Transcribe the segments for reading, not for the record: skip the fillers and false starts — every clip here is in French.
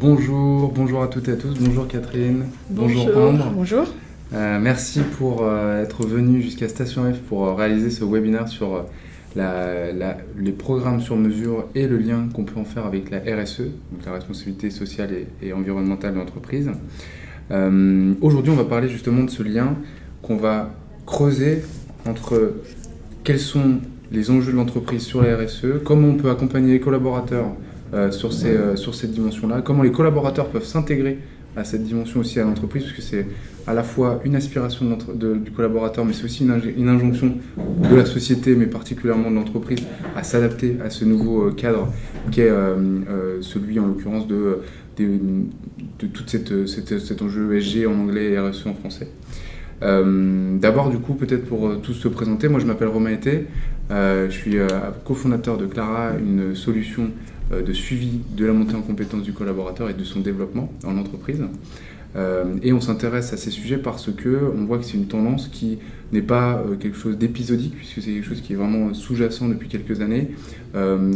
bonjour à toutes et à tous, bonjour Catherine, bonjour Ambre. Bonjour. Merci pour être venu jusqu'à Station F pour réaliser ce webinaire sur les programmes sur mesure et le lien qu'on peut en faire avec la RSE, donc la responsabilité sociale et environnementale de l'entreprise. Aujourd'hui, on va parler justement de ce lien qu'on va creuser entre quels sont les enjeux de l'entreprise sur la RSE, comment on peut accompagner les collaborateurs sur cette dimension-là, comment les collaborateurs peuvent s'intégrer à cette dimension aussi à l'entreprise, parce que c'est à la fois une aspiration du collaborateur, mais c'est aussi une injonction de la société, mais particulièrement de l'entreprise, à s'adapter à ce nouveau cadre qui est celui, en l'occurrence, de tout cet enjeu ESG en anglais et RSE en français. D'abord, du coup, peut-être pour tous se présenter, moi je m'appelle Romain Été, je suis cofondateur de Clara, une solution de suivi de la montée en compétence du collaborateur et de son développement dans l'entreprise. Et on s'intéresse à ces sujets parce qu'on voit que c'est une tendance qui n'est pas quelque chose d'épisodique, puisque c'est quelque chose qui est vraiment sous-jacent depuis quelques années,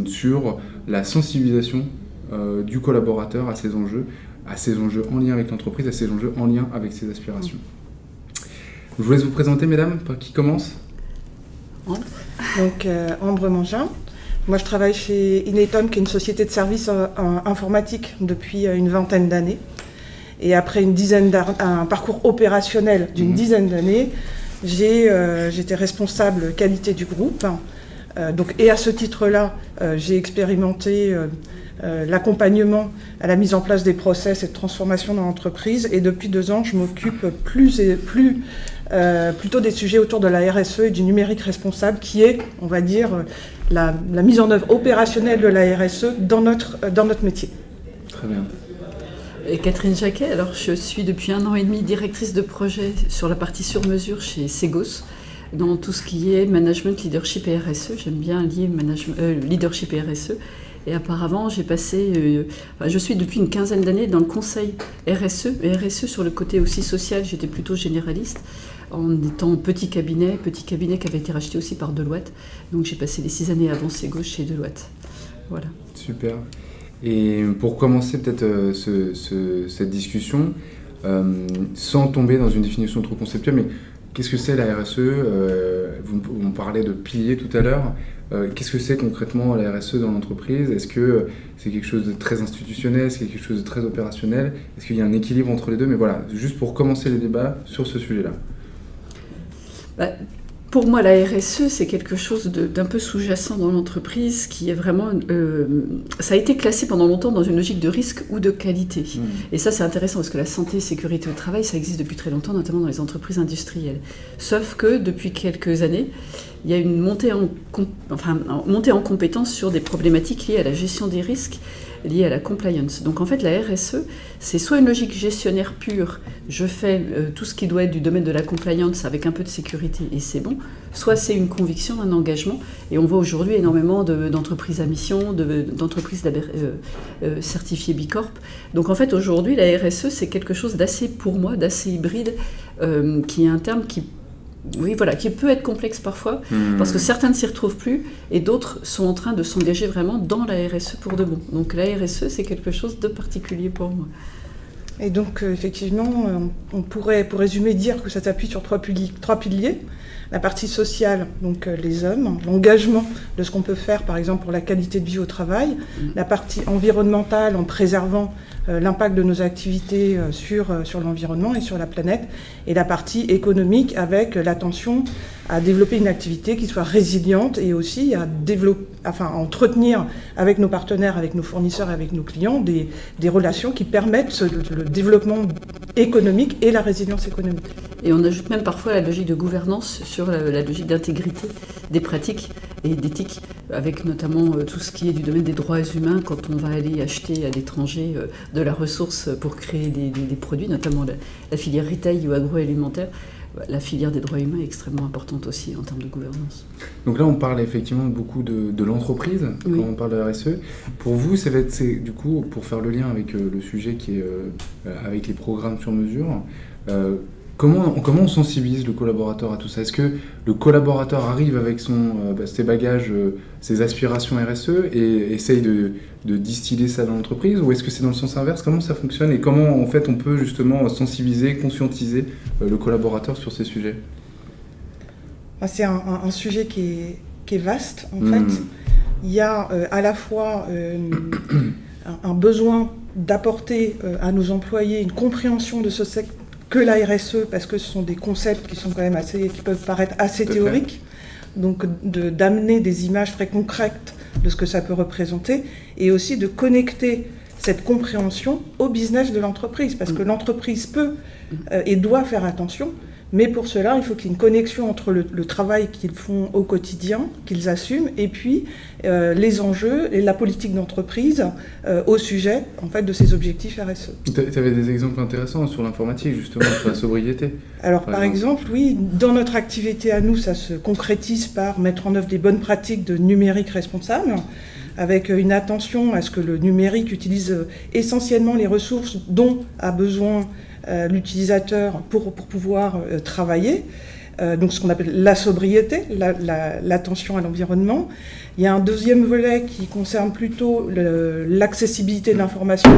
sur la sensibilisation du collaborateur à ces enjeux en lien avec l'entreprise, à ces enjeux en lien avec ses aspirations. Je vous laisse vous présenter, mesdames. Qui commence ? Donc, Ambre Mangin. Moi, je travaille chez Inetum, qui est une société de services informatiques depuis une vingtaine d'années. Et après un parcours opérationnel d'une dizaine d'années, j'étais responsable qualité du groupe. Et à ce titre-là, j'ai expérimenté l'accompagnement à la mise en place des process et de transformation dans l'entreprise. Et depuis 2 ans, je m'occupe plutôt des sujets autour de la RSE et du numérique responsable, qui est, on va dire, la mise en œuvre opérationnelle de la RSE dans notre métier. Très bien. Et Catherine Jacquet, alors je suis depuis 1 an et demi directrice de projet sur la partie sur mesure chez Segos, dans tout ce qui est management, leadership et RSE. J'aime bien lier leadership et RSE. Et auparavant, je suis depuis une quinzaine d'années dans le conseil RSE, et RSE sur le côté aussi social, j'étais plutôt généraliste, en étant petit cabinet qui avait été racheté aussi par Deloitte. Donc j'ai passé les 6 années avant Segos chez Deloitte. Voilà. Super. Et pour commencer peut-être cette discussion, sans tomber dans une définition trop conceptuelle, mais qu'est-ce que c'est la RSE ? On parlait de piliers tout à l'heure. Qu'est-ce que c'est concrètement la RSE dans l'entreprise ? Est-ce que c'est quelque chose de très institutionnel ? Est-ce que c'est quelque chose de très opérationnel ? Est-ce qu'il y a un équilibre entre les deux ? Mais voilà, juste pour commencer les débats sur ce sujet-là. Pour moi, la RSE, c'est quelque chose d'un peu sous-jacent dans l'entreprise, qui est vraiment... ça a été classé pendant longtemps dans une logique de risque ou de qualité. Et ça, c'est intéressant, parce que la santé et sécurité au travail, ça existe depuis très longtemps, notamment dans les entreprises industrielles. Sauf que, depuis quelques années, il y a une montée en compétence sur des problématiques liées à la gestion des risques, liées à la compliance. Donc en fait, la RSE, c'est soit une logique gestionnaire pure, je fais tout ce qui doit être du domaine de la compliance avec un peu de sécurité et c'est bon, soit c'est une conviction, un engagement, et on voit aujourd'hui énormément d'entreprises à mission, d'entreprises certifiées B Corp. Donc en fait, aujourd'hui, la RSE, c'est quelque chose d'assez, pour moi, d'assez hybride, qui est un terme qui peut être complexe parfois, parce que certains ne s'y retrouvent plus, et d'autres sont en train de s'engager vraiment dans la RSE pour de bon. Donc la RSE, c'est quelque chose de particulier pour moi. Et donc, effectivement, on pourrait, pour résumer, dire que ça s'appuie sur 3 piliers. La partie sociale, donc les hommes, l'engagement de ce qu'on peut faire, par exemple, pour la qualité de vie au travail. La partie environnementale, en préservant l'impact de nos activités sur l'environnement et sur la planète. Et la partie économique, avec l'attention à développer une activité qui soit résiliente et aussi à entretenir avec nos partenaires, avec nos fournisseurs, avec nos clients, des relations qui permettent le développement économique et la résilience économique. Et on ajoute même parfois la logique de gouvernance sur la logique d'intégrité des pratiques et d'éthique, avec notamment tout ce qui est du domaine des droits humains, quand on va aller acheter à l'étranger de la ressource pour créer des produits, notamment la filière retail ou agroalimentaire. La filière des droits humains est extrêmement importante aussi en termes de gouvernance. Donc là, on parle effectivement beaucoup de l'entreprise quand on parle de la RSE. Pour vous, c'est du coup, pour faire le lien avec le sujet qui est avec les programmes sur mesure, Comment on sensibilise le collaborateur à tout ça? Est-ce que le collaborateur arrive avec ses bagages, ses aspirations RSE et essaye de distiller ça dans l'entreprise, ou est-ce que c'est dans le sens inverse? Comment ça fonctionne et comment en fait on peut justement sensibiliser, conscientiser le collaborateur sur ces sujets? C'est un sujet qui est vaste en fait. Il y a à la fois un besoin d'apporter à nos employés une compréhension de ce secteur que la RSE, parce que ce sont des concepts qui sont quand même qui peuvent paraître assez théoriques, donc d'amener des images très concrètes de ce que ça peut représenter, et aussi de connecter cette compréhension au business de l'entreprise, parce que l'entreprise peut et doit faire attention, mais pour cela, il faut qu'il y ait une connexion entre le travail qu'ils font au quotidien, qu'ils assument, et puis les enjeux et la politique d'entreprise au sujet en fait, de ces objectifs RSE. Tu avais des exemples intéressants sur l'informatique, justement, sur la sobriété. Alors, par exemple, oui, dans notre activité à nous, ça se concrétise par mettre en œuvre des bonnes pratiques de numérique responsable, avec une attention à ce que le numérique utilise essentiellement les ressources dont a besoin l'utilisateur pour pouvoir travailler. Donc ce qu'on appelle la sobriété, l'attention à l'environnement. Il y a un deuxième volet qui concerne plutôt l'accessibilité de l'information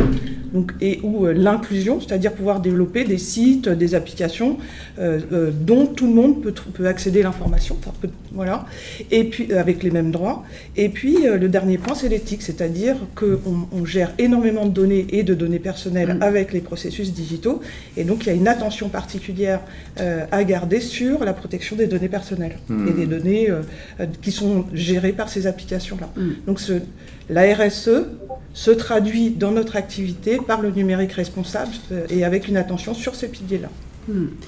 ou l'inclusion, c'est-à-dire pouvoir développer des sites, des applications dont tout le monde peut accéder à l'information, voilà, et puis avec les mêmes droits. Et puis le dernier point, c'est l'éthique, c'est-à-dire qu'on gère énormément de données et de données personnelles avec les processus digitaux, et donc il y a une attention particulière à garder sur la protection des données personnelles et des données qui sont gérées par ces applications-là. Donc la RSE se traduit dans notre activité par le numérique responsable et avec une attention sur ces piliers-là.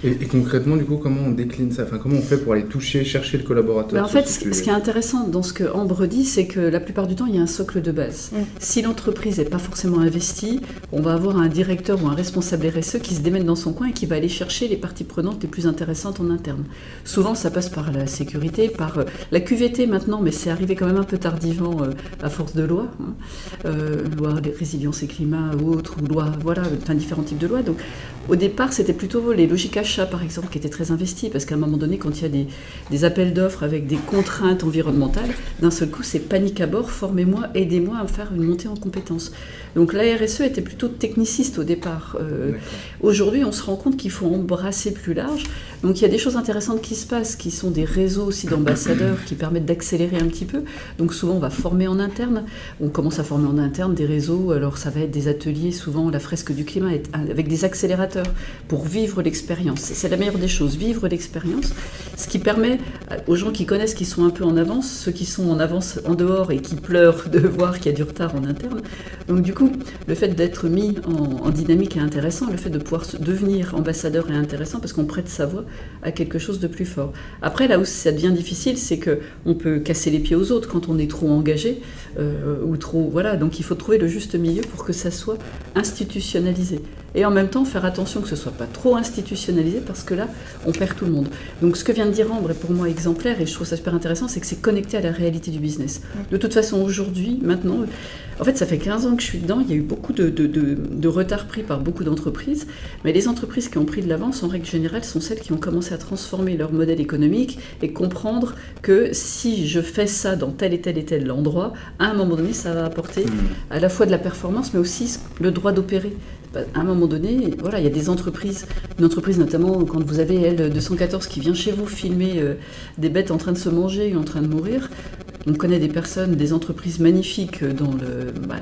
Et concrètement, du coup, comment on décline ça? Enfin, comment on fait pour aller chercher le collaborateur? En fait, ce qui est intéressant dans ce que Ambre dit, c'est que la plupart du temps, il y a un socle de base. Si l'entreprise n'est pas forcément investie, on va avoir un directeur ou un responsable RSE qui se démène dans son coin et qui va aller chercher les parties prenantes les plus intéressantes en interne. Souvent, ça passe par la sécurité, par la QVT maintenant, mais c'est arrivé quand même un peu tardivement à force de loi. Loi de résilience et climat ou autre, ou loi, voilà, enfin, différents types de lois. Donc, au départ, c'était plutôt les logiques achats, par exemple, qui étaient très investies, parce qu'à un moment donné, quand il y a des appels d'offres avec des contraintes environnementales, d'un seul coup, c'est panique à bord, formez-moi, aidez-moi à faire une montée en compétences. Donc la RSE était plutôt techniciste au départ. Aujourd'hui, on se rend compte qu'il faut embrasser plus large. Donc il y a des choses intéressantes qui se passent, qui sont des réseaux aussi d'ambassadeurs qui permettent d'accélérer un petit peu. Donc souvent, on va former en interne. On commence à former en interne des réseaux. Alors ça va être des ateliers, souvent la fresque du climat, avec des accélérateurs pour vivre l'expérience. C'est la meilleure des choses, vivre l'expérience. Ce qui permet aux gens qui connaissent, qui sont un peu en avance, ceux qui sont en avance en dehors et qui pleurent de voir qu'il y a du retard en interne. Donc du coup, le fait d'être mis en dynamique est intéressant, le fait de pouvoir devenir ambassadeur est intéressant parce qu'on prête sa voix à quelque chose de plus fort. Après, là où ça devient difficile, c'est qu'on peut casser les pieds aux autres quand on est trop engagé ou trop... Voilà, donc il faut trouver le juste milieu pour que ça soit institutionnalisé. Et en même temps, faire attention que ce ne soit pas trop institutionnalisé parce que là, on perd tout le monde. Donc ce que vient de dire Ambre est pour moi exemplaire et je trouve ça super intéressant, c'est que c'est connecté à la réalité du business. De toute façon, aujourd'hui, maintenant, en fait, ça fait 15 ans que je suis dedans, il y a eu beaucoup de retard pris par beaucoup d'entreprises, mais les entreprises qui ont pris de l'avance, en règle générale, sont celles qui ont commencé à transformer leur modèle économique et comprendre que si je fais ça dans tel et tel endroit, à un moment donné, ça va apporter à la fois de la performance, mais aussi le droit d'opérer. À un moment donné, voilà, il y a des entreprises, une entreprise notamment quand vous avez L214 qui vient chez vous filmer des bêtes en train de se manger ou en train de mourir. On connaît des personnes, des entreprises magnifiques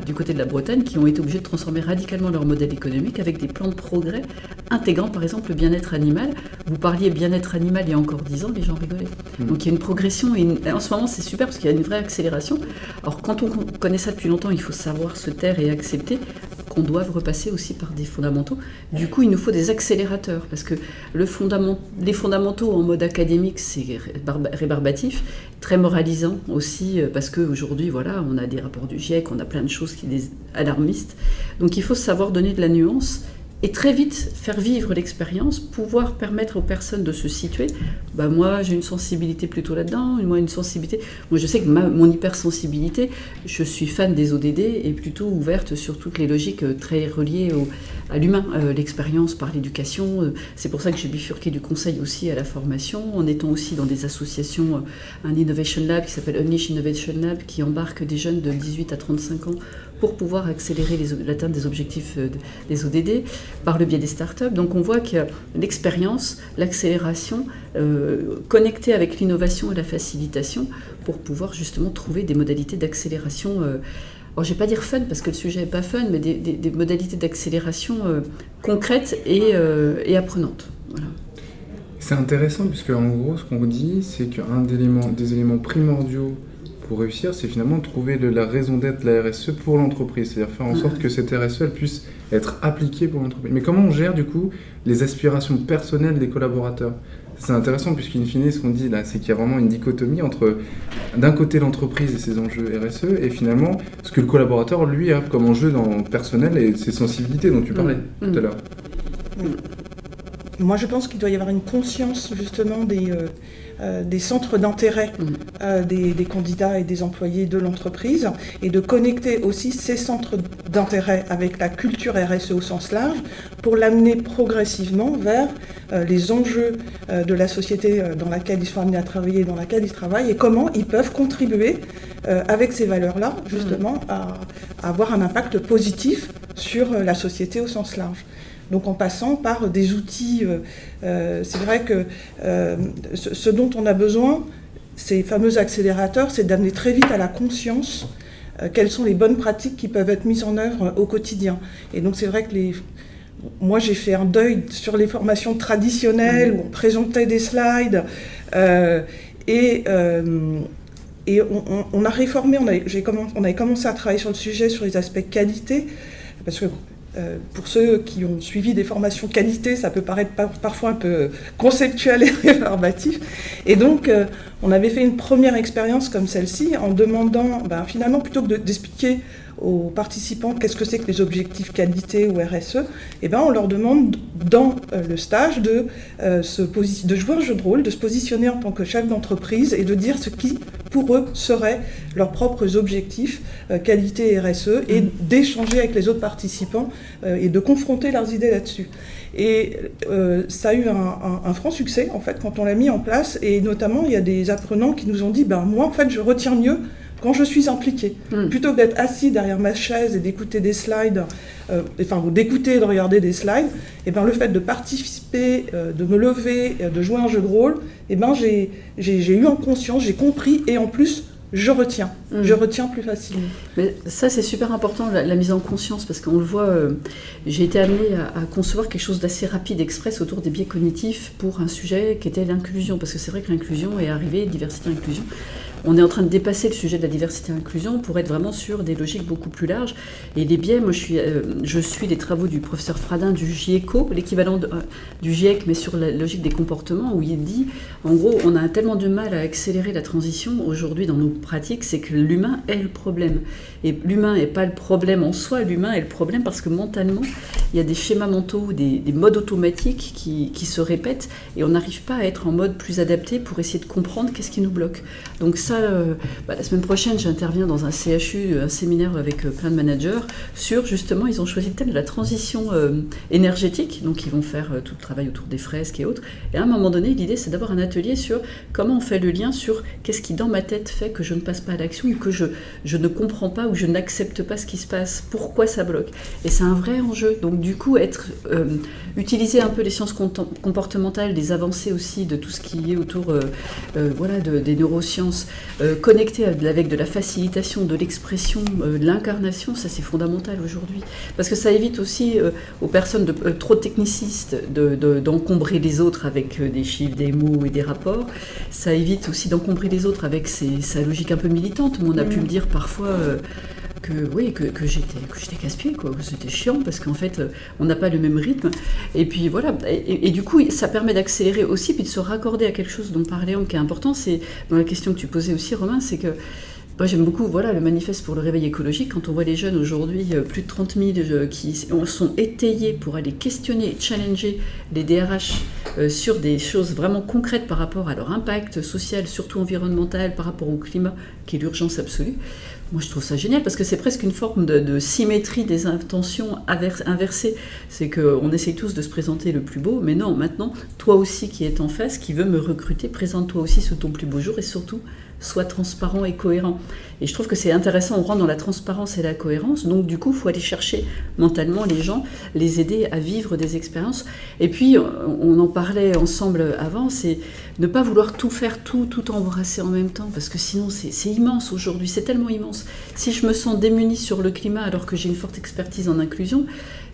du côté de la Bretagne qui ont été obligées de transformer radicalement leur modèle économique avec des plans de progrès intégrant par exemple le bien-être animal. Vous parliez bien-être animal il y a encore 10 ans, les gens rigolaient. Donc il y a une progression et en ce moment c'est super parce qu'il y a une vraie accélération. Alors quand on connaît ça depuis longtemps, il faut savoir se taire et accepter qu'on doit repasser aussi par des fondamentaux. Du coup, il nous faut des accélérateurs parce que les fondamentaux en mode académique, c'est rébarbatif, très moralisant aussi parce qu'aujourd'hui, voilà, on a des rapports du GIEC, on a plein de choses qui sont alarmistes. Donc il faut savoir donner de la nuance et très vite faire vivre l'expérience, pouvoir permettre aux personnes de se situer. Moi, j'ai une sensibilité plutôt là-dedans, moi une sensibilité. Moi, je sais que mon hypersensibilité, je suis fan des ODD et plutôt ouverte sur toutes les logiques très reliées à l'humain, l'expérience par l'éducation. C'est pour ça que j'ai bifurqué du conseil aussi à la formation, en étant aussi dans des associations, un Innovation Lab qui s'appelle Unleash Innovation Lab, qui embarque des jeunes de 18 à 35 ans pour pouvoir accélérer l'atteinte des objectifs des ODD par le biais des startups. Donc on voit que l'expérience, l'accélération, connectée avec l'innovation et la facilitation pour pouvoir justement trouver des modalités d'accélération. Alors, je ne vais pas dire fun, parce que le sujet n'est pas fun, mais des modalités d'accélération concrètes et apprenantes. Voilà. C'est intéressant, puisque en gros, ce qu'on dit, c'est qu'un des éléments primordiaux pour réussir, c'est finalement trouver la raison d'être de la RSE pour l'entreprise. C'est-à-dire faire en sorte que cette RSE, elle puisse être appliquée pour l'entreprise. Mais comment on gère, du coup, les aspirations personnelles des collaborateurs ? C'est intéressant, puisqu'in fine, ce qu'on dit là, c'est qu'il y a vraiment une dichotomie entre, d'un côté, l'entreprise et ses enjeux RSE, et finalement, ce que le collaborateur, lui, a comme enjeu personnel et ses sensibilités dont tu parlais tout à l'heure. Moi, je pense qu'il doit y avoir une conscience, justement, des centres d'intérêt des candidats et des employés de l'entreprise, et de connecter aussi ces centres d'intérêt avec la culture RSE au sens large pour l'amener progressivement vers les enjeux de la société dans laquelle ils sont amenés à travailler, dans laquelle ils travaillent, et comment ils peuvent contribuer avec ces valeurs-là, justement, à avoir un impact positif sur la société au sens large. Donc en passant par des outils, c'est vrai que ce dont on a besoin, ces fameux accélérateurs, c'est d'amener très vite à la conscience quelles sont les bonnes pratiques qui peuvent être mises en œuvre au quotidien. Et donc c'est vrai que moi j'ai fait un deuil sur les formations traditionnelles où on présentait des slides et on a réformé, on avait commencé à travailler sur le sujet, sur les aspects qualité, parce que pour ceux qui ont suivi des formations qualité, ça peut paraître parfois un peu conceptuel et rébarbatif. Et donc, on avait fait une première expérience comme celle-ci en demandant, finalement, plutôt que d'expliquer aux participants qu'est-ce que c'est que les objectifs qualité ou RSE, on leur demande dans le stage de jouer un jeu de rôle, de se positionner en tant que chef d'entreprise et de dire ce qui, pour eux, seraient leurs propres objectifs qualité et RSE, et d'échanger avec les autres participants et de confronter leurs idées là-dessus. Et ça a eu un franc succès, en fait, quand on l'a mis en place, et notamment, il y a des apprenants qui nous ont dit, moi, en fait, je retiens mieux quand je suis impliquée. Plutôt que d'être assis derrière ma chaise et d'écouter des slides, ou d'écouter et de regarder des slides, le fait de participer, de me lever, de jouer un jeu de rôle, j'ai eu en conscience, j'ai compris, et en plus, je retiens. Je retiens plus facilement. Mais ça, c'est super important, la mise en conscience, parce qu'on le voit, j'ai été amenée à concevoir quelque chose d'assez rapide, express, autour des biais cognitifs pour un sujet qui était l'inclusion, parce que c'est vrai que l'inclusion est arrivée, diversité-inclusion. On est en train de dépasser le sujet de la diversité et inclusion pour être vraiment sur des logiques beaucoup plus larges. Et les biais, moi je suis les travaux du professeur Fradin du GIECO, l'équivalent du GIEC, mais sur la logique des comportements, où il dit, en gros, on a tellement de mal à accélérer la transition aujourd'hui dans nos pratiques, c'est que l'humain est le problème. Et l'humain n'est pas le problème en soi, l'humain est le problème parce que mentalement, il y a des schémas mentaux, des modes automatiques qui se répètent, et on n'arrive pas à être en mode plus adapté pour essayer de comprendre qu'est-ce qui nous bloque. Donc ça, la semaine prochaine, j'interviens dans un CHU, un séminaire avec plein de managers, sur justement, ils ont choisi le thème de la transition énergétique, donc ils vont faire tout le travail autour des fresques et autres. Et à un moment donné, l'idée, c'est d'avoir un atelier sur comment on fait le lien sur qu'est-ce qui, dans ma tête, fait que je ne passe pas à l'action, ou que je ne comprends pas, ou je n'accepte pas ce qui se passe, pourquoi ça bloque. Et c'est un vrai enjeu. Donc du coup, utiliser un peu les sciences comportementales, des avancées aussi de tout ce qui est autour des neurosciences, connecté avec de la facilitation, de l'expression, de l'incarnation, ça c'est fondamental aujourd'hui. Parce que ça évite aussi aux personnes trop technicistes d'encombrer les autres avec des chiffres, des mots et des rapports. Ça évite aussi d'encombrer les autres avec sa logique un peu militante, où on a pu me dire parfois que j'étais casse-pied, quoi, que c'était chiant, parce qu'en fait, on n'a pas le même rythme. Et puis voilà, et du coup, ça permet d'accélérer aussi, puis de se raccorder à quelque chose dont parlait Anne, qui est important. C'est dans la question que tu posais aussi, Romain, c'est que Moi, j'aime beaucoup le manifeste pour le réveil écologique. Quand on voit les jeunes aujourd'hui, plus de 30 000 qui sont étayés pour aller questionner et challenger les DRH sur des choses vraiment concrètes par rapport à leur impact social, surtout environnemental, par rapport au climat, qui est l'urgence absolue. Moi, je trouve ça génial parce que c'est presque une forme de symétrie des intentions inversées. C'est qu'on essaye tous de se présenter le plus beau, mais non, maintenant, toi aussi qui es en face, qui veux me recruter, présente-toi aussi sous ton plus beau jour et surtout, sois transparent et cohérent. Et je trouve que c'est intéressant, on rentre dans la transparence et la cohérence, donc du coup, il faut aller chercher mentalement les gens, les aider à vivre des expériences. Et puis, on en parlait ensemble avant, c'est ne pas vouloir tout faire, tout embrasser en même temps, parce que sinon, c'est immense aujourd'hui, c'est tellement immense. Si je me sens démunie sur le climat alors que j'ai une forte expertise en inclusion,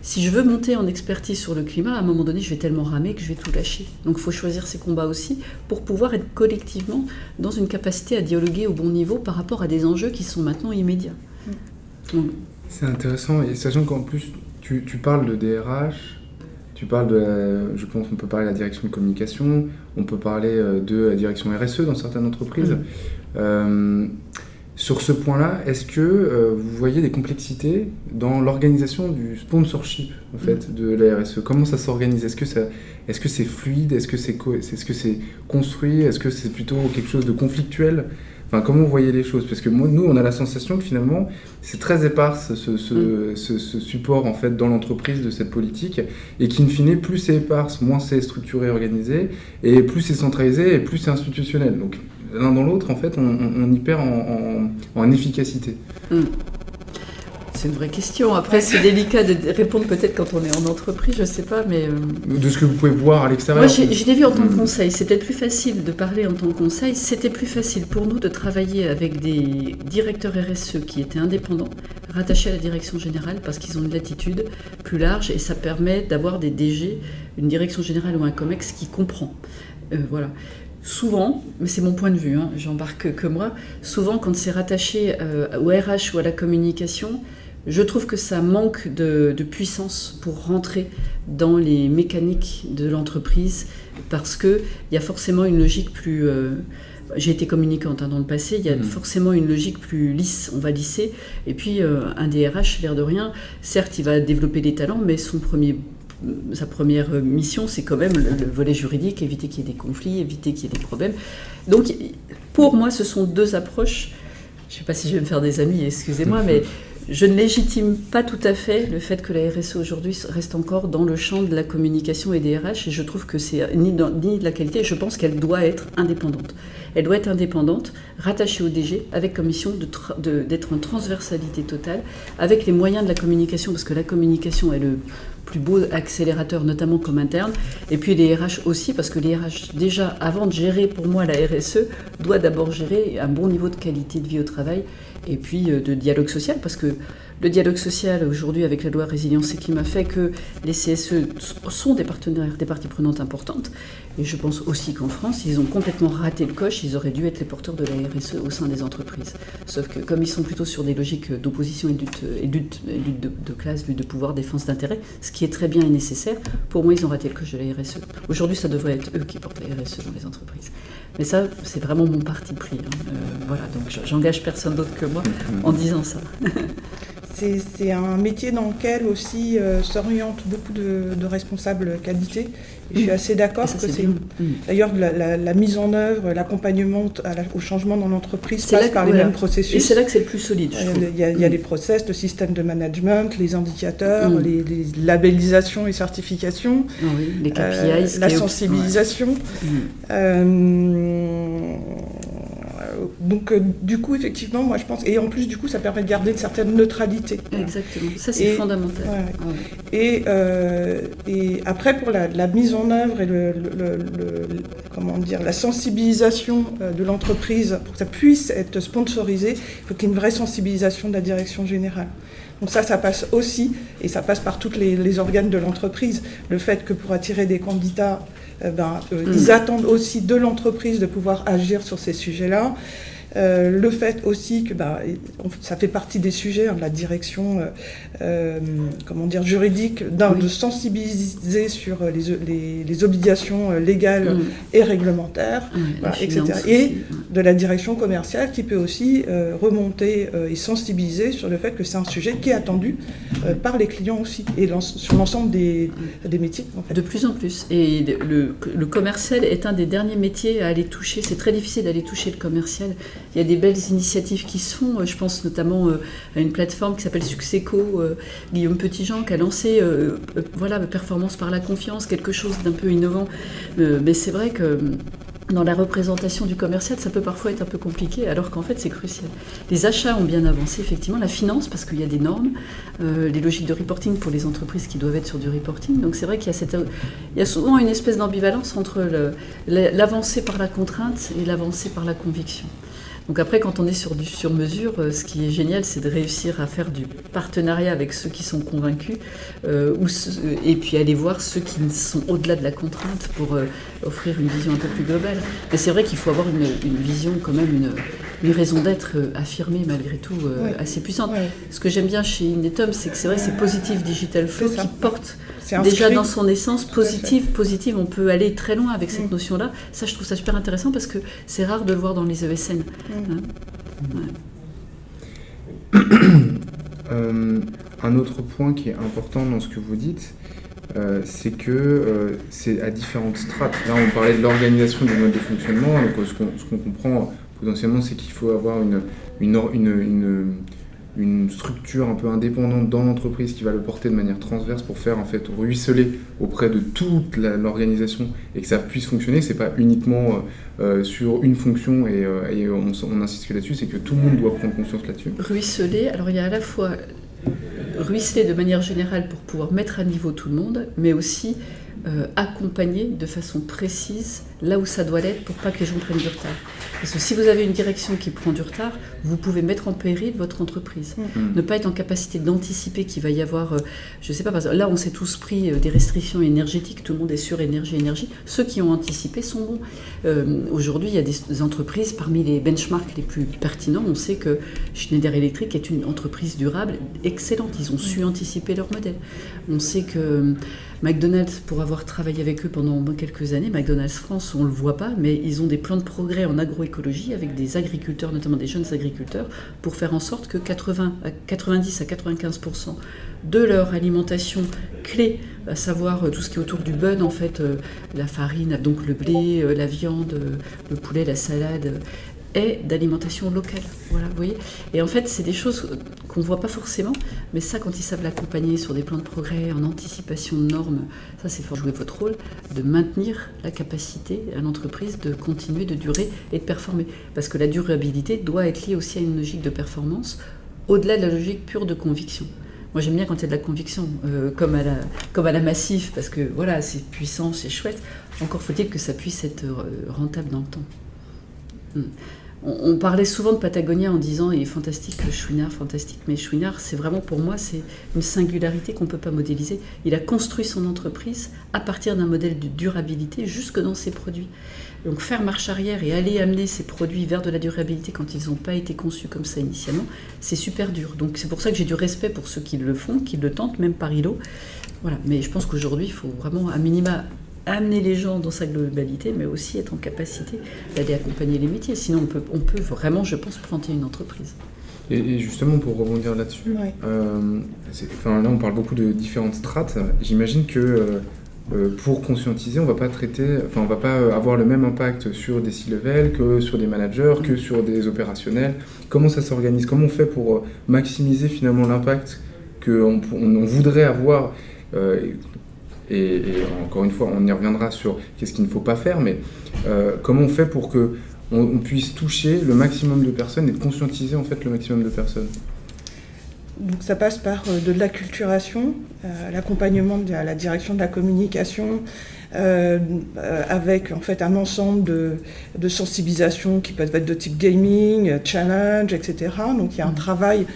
si je veux monter en expertise sur le climat, à un moment donné, je vais tellement ramer que je vais tout lâcher. Donc il faut choisir ses combats aussi pour pouvoir être collectivement dans une capacité à dialoguer au bon niveau par rapport à des enjeux qui sont maintenant immédiats. C'est intéressant, et sachant qu'en plus, tu parles de DRH, tu parles je pense qu'on peut parler de la direction de communication, on peut parler de la direction RSE dans certaines entreprises. Sur ce point-là, est-ce que vous voyez des complexités dans l'organisation du sponsorship en fait, de la RSE? Comment ça s'organise? Est-ce que c'est fluide? Est-ce que c'est construit? Est-ce que c'est plutôt quelque chose de conflictuel? Enfin, comment vous voyez les choses? Parce que nous, on a la sensation que finalement, c'est très éparse ce support en fait, dans l'entreprise de cette politique, et qu'in fine, plus c'est éparse, moins c'est structuré, organisé, et plus c'est centralisé, et plus c'est institutionnel. Donc, l'un dans l'autre, en fait, on y perd en efficacité. C'est une vraie question. Après, c'est délicat de répondre peut-être quand on est en entreprise, je ne sais pas, mais... De ce que vous pouvez voir à l'extérieur. Moi, je l'ai vu en tant que conseil. C'était plus facile de parler en tant que conseil. C'était plus facile pour nous de travailler avec des directeurs RSE qui étaient indépendants, rattachés à la direction générale, parce qu'ils ont une latitude plus large, et ça permet d'avoir des DG, une direction générale ou un COMEX qui comprend. Voilà. Souvent, mais c'est mon point de vue, j'embarque que moi, souvent quand c'est rattaché au RH ou à la communication, je trouve que ça manque de puissance pour rentrer dans les mécaniques de l'entreprise, parce qu'il y a forcément une logique plus... j'ai été communicante dans le passé, il y a forcément une logique plus lisse, on va lisser, et puis un DRH, l'air de rien, certes il va développer des talents, mais sa première mission, c'est quand même le volet juridique, éviter qu'il y ait des conflits, éviter qu'il y ait des problèmes. Donc, pour moi, ce sont deux approches. Je ne sais pas si je vais me faire des amis, excusez-moi, mais je ne légitime pas tout à fait le fait que la RSE aujourd'hui reste encore dans le champ de la communication et des RH, et je trouve que c'est ni de la qualité, je pense qu'elle doit être indépendante. Elle doit être indépendante, rattachée au DG, avec comme mission d'être en transversalité totale, avec les moyens de la communication, parce que la communication est le plus beau accélérateur, notamment comme interne, et puis les RH aussi, parce que les RH, déjà, avant de gérer pour moi la RSE, doit d'abord gérer un bon niveau de qualité de vie au travail, et puis de dialogue social, parce que le dialogue social aujourd'hui avec la loi Résilience et Climat fait que les CSE sont des partenaires, des parties prenantes importantes, et je pense aussi qu'en France, ils ont complètement raté le coche, ils auraient dû être les porteurs de la RSE au sein des entreprises. Sauf que comme ils sont plutôt sur des logiques d'opposition et lutte de classe, lutte de pouvoir, défense d'intérêt, ce qui est très bien et nécessaire, pour moi ils ont raté le coche de la RSE. Aujourd'hui ça devrait être eux qui portent la RSE dans les entreprises. Mais ça, c'est vraiment mon parti pris. Voilà, donc j'engage personne d'autre que moi en disant ça. C'est un métier dans lequel aussi s'orientent beaucoup de responsables qualité. Et je suis assez d'accord que c'est... D'ailleurs, la mise en œuvre, l'accompagnement au changement dans l'entreprise passe par les mêmes processus. Et c'est là que c'est le plus solide, je trouve. Il y a les process, le système de management, les indicateurs, les labellisations et certifications. Ah oui, les KPIs. La sensibilisation. Donc, du coup, effectivement, moi, je pense... Et en plus, du coup, ça permet de garder une certaine neutralité. Exactement. Ça, c'est fondamental. Ouais. Et après, pour la mise en œuvre et la sensibilisation de l'entreprise, pour que ça puisse être sponsorisé, il faut qu'il y ait une vraie sensibilisation de la direction générale. Donc ça passe aussi, et ça passe par tous les organes de l'entreprise. Le fait que pour attirer des candidats, ils attendent aussi de l'entreprise de pouvoir agir sur ces sujets-là. Le fait aussi que ça fait partie des sujets de la direction juridique, de sensibiliser sur les obligations légales et réglementaires, etc. Et de la direction commerciale qui peut aussi remonter et sensibiliser sur le fait que c'est un sujet qui est attendu par les clients aussi, et sur l'ensemble des métiers. En fait. De plus en plus. Et le commercial est un des derniers métiers à aller toucher. C'est très difficile d'aller toucher le commercial. Il y a des belles initiatives qui se font. Je pense notamment à une plateforme qui s'appelle Succesco, Guillaume Petitjean, qui a lancé Performance par la confiance, quelque chose d'un peu innovant. Mais c'est vrai que dans la représentation du commercial, ça peut parfois être un peu compliqué, alors qu'en fait, c'est crucial. Les achats ont bien avancé, effectivement. La finance, parce qu'il y a des normes, les logiques de reporting pour les entreprises qui doivent être sur du reporting. Donc c'est vrai qu'il y a souvent une espèce d'ambivalence entre l'avancée par la contrainte et l'avancée par la conviction. Donc après, quand on est sur du sur-mesure, ce qui est génial, c'est de réussir à faire du partenariat avec ceux qui sont convaincus, et puis aller voir ceux qui sont au-delà de la contrainte pour offrir une vision un peu plus globale. Mais c'est vrai qu'il faut avoir une vision, quand même, une raison d'être affirmée, malgré tout, assez puissante. Oui. Ce que j'aime bien chez Inetum, c'est que c'est vrai, c'est Positive Digital Flow qui porte déjà dans son essence positive. On peut aller très loin avec cette notion-là. Ça, je trouve ça super intéressant parce que c'est rare de le voir dans les ESN. Un autre point qui est important dans ce que vous dites, c'est que c'est à différentes strates. Là, on parlait de l'organisation du mode de fonctionnement. Donc, ce qu'on comprend potentiellement, c'est qu'il faut avoir une structure un peu indépendante dans l'entreprise qui va le porter de manière transverse pour faire en fait ruisseler auprès de toute l'organisation et que ça puisse fonctionner. C'est pas uniquement sur une fonction et on insiste que là-dessus, c'est que tout le monde doit prendre conscience là-dessus. Ruisseler, alors il y a à la fois ruisseler de manière générale pour pouvoir mettre à niveau tout le monde, mais aussi accompagner de façon précise là où ça doit l'être pour pas que les gens prennent du retard. Parce que si vous avez une direction qui prend du retard, vous pouvez mettre en péril votre entreprise. Ne pas être en capacité d'anticiper qu'il va y avoir, je sais pas, parce que là on s'est tous pris des restrictions énergétiques, tout le monde est sur énergie. Ceux qui ont anticipé sont bons. Aujourd'hui, il y a des entreprises, parmi les benchmarks les plus pertinents, on sait que Schneider Electric est une entreprise durable excellente. Ils ont su anticiper leur modèle. On sait que McDonald's, pour avoir travaillé avec eux pendant quelques années, McDonald's France, on ne le voit pas, mais ils ont des plans de progrès en agroécologie avec des agriculteurs, notamment des jeunes agriculteurs, pour faire en sorte que 90 à 95% de leur alimentation clé, à savoir tout ce qui est autour du bun, en fait, la farine, donc le blé, la viande, le poulet, la salade, est d'alimentation locale. Voilà, vous voyez. Et en fait, c'est des choses qu'on ne voit pas forcément, mais ça, quand ils savent l'accompagner sur des plans de progrès, en anticipation de normes, ça, c'est faut jouer votre rôle de maintenir la capacité à l'entreprise de continuer, de durer et de performer. Parce que la durabilité doit être liée aussi à une logique de performance, au-delà de la logique pure de conviction. Moi, j'aime bien quand il y a de la conviction, comme à la Massif, parce que voilà, c'est puissant, c'est chouette. Encore faut-il que ça puisse être rentable dans le temps. On parlait souvent de Patagonia en disant il est fantastique, Chouinard, fantastique, mais Chouinard, c'est vraiment pour moi, c'est une singularité qu'on ne peut pas modéliser. Il a construit son entreprise à partir d'un modèle de durabilité jusque dans ses produits. Donc faire marche arrière et aller amener ces produits vers de la durabilité quand ils n'ont pas été conçus comme ça initialement, c'est super dur. Donc c'est pour ça que j'ai du respect pour ceux qui le font, qui le tentent, même par îlot. Voilà. Mais je pense qu'aujourd'hui, il faut vraiment, à minima, amener les gens dans sa globalité, mais aussi être en capacité d'aller accompagner les métiers. Sinon, on peut vraiment, je pense, planter une entreprise. Et justement, pour rebondir là-dessus, là, on parle beaucoup de différentes strates. J'imagine que pour conscientiser, on va pas avoir le même impact sur des C-level que sur des managers, que sur des opérationnels. Comment ça s'organise? Comment on fait pour maximiser finalement l'impact qu'on voudrait avoir et encore une fois, on y reviendra sur qu'est-ce qu'il ne faut pas faire, mais comment on fait pour qu'on puisse toucher le maximum de personnes et de conscientiser en fait le maximum de personnes? Donc ça passe par de l'acculturation, l'accompagnement de la direction de la communication, avec en fait un ensemble de sensibilisation qui peuvent être de type gaming, challenge, etc. Donc il y a un travail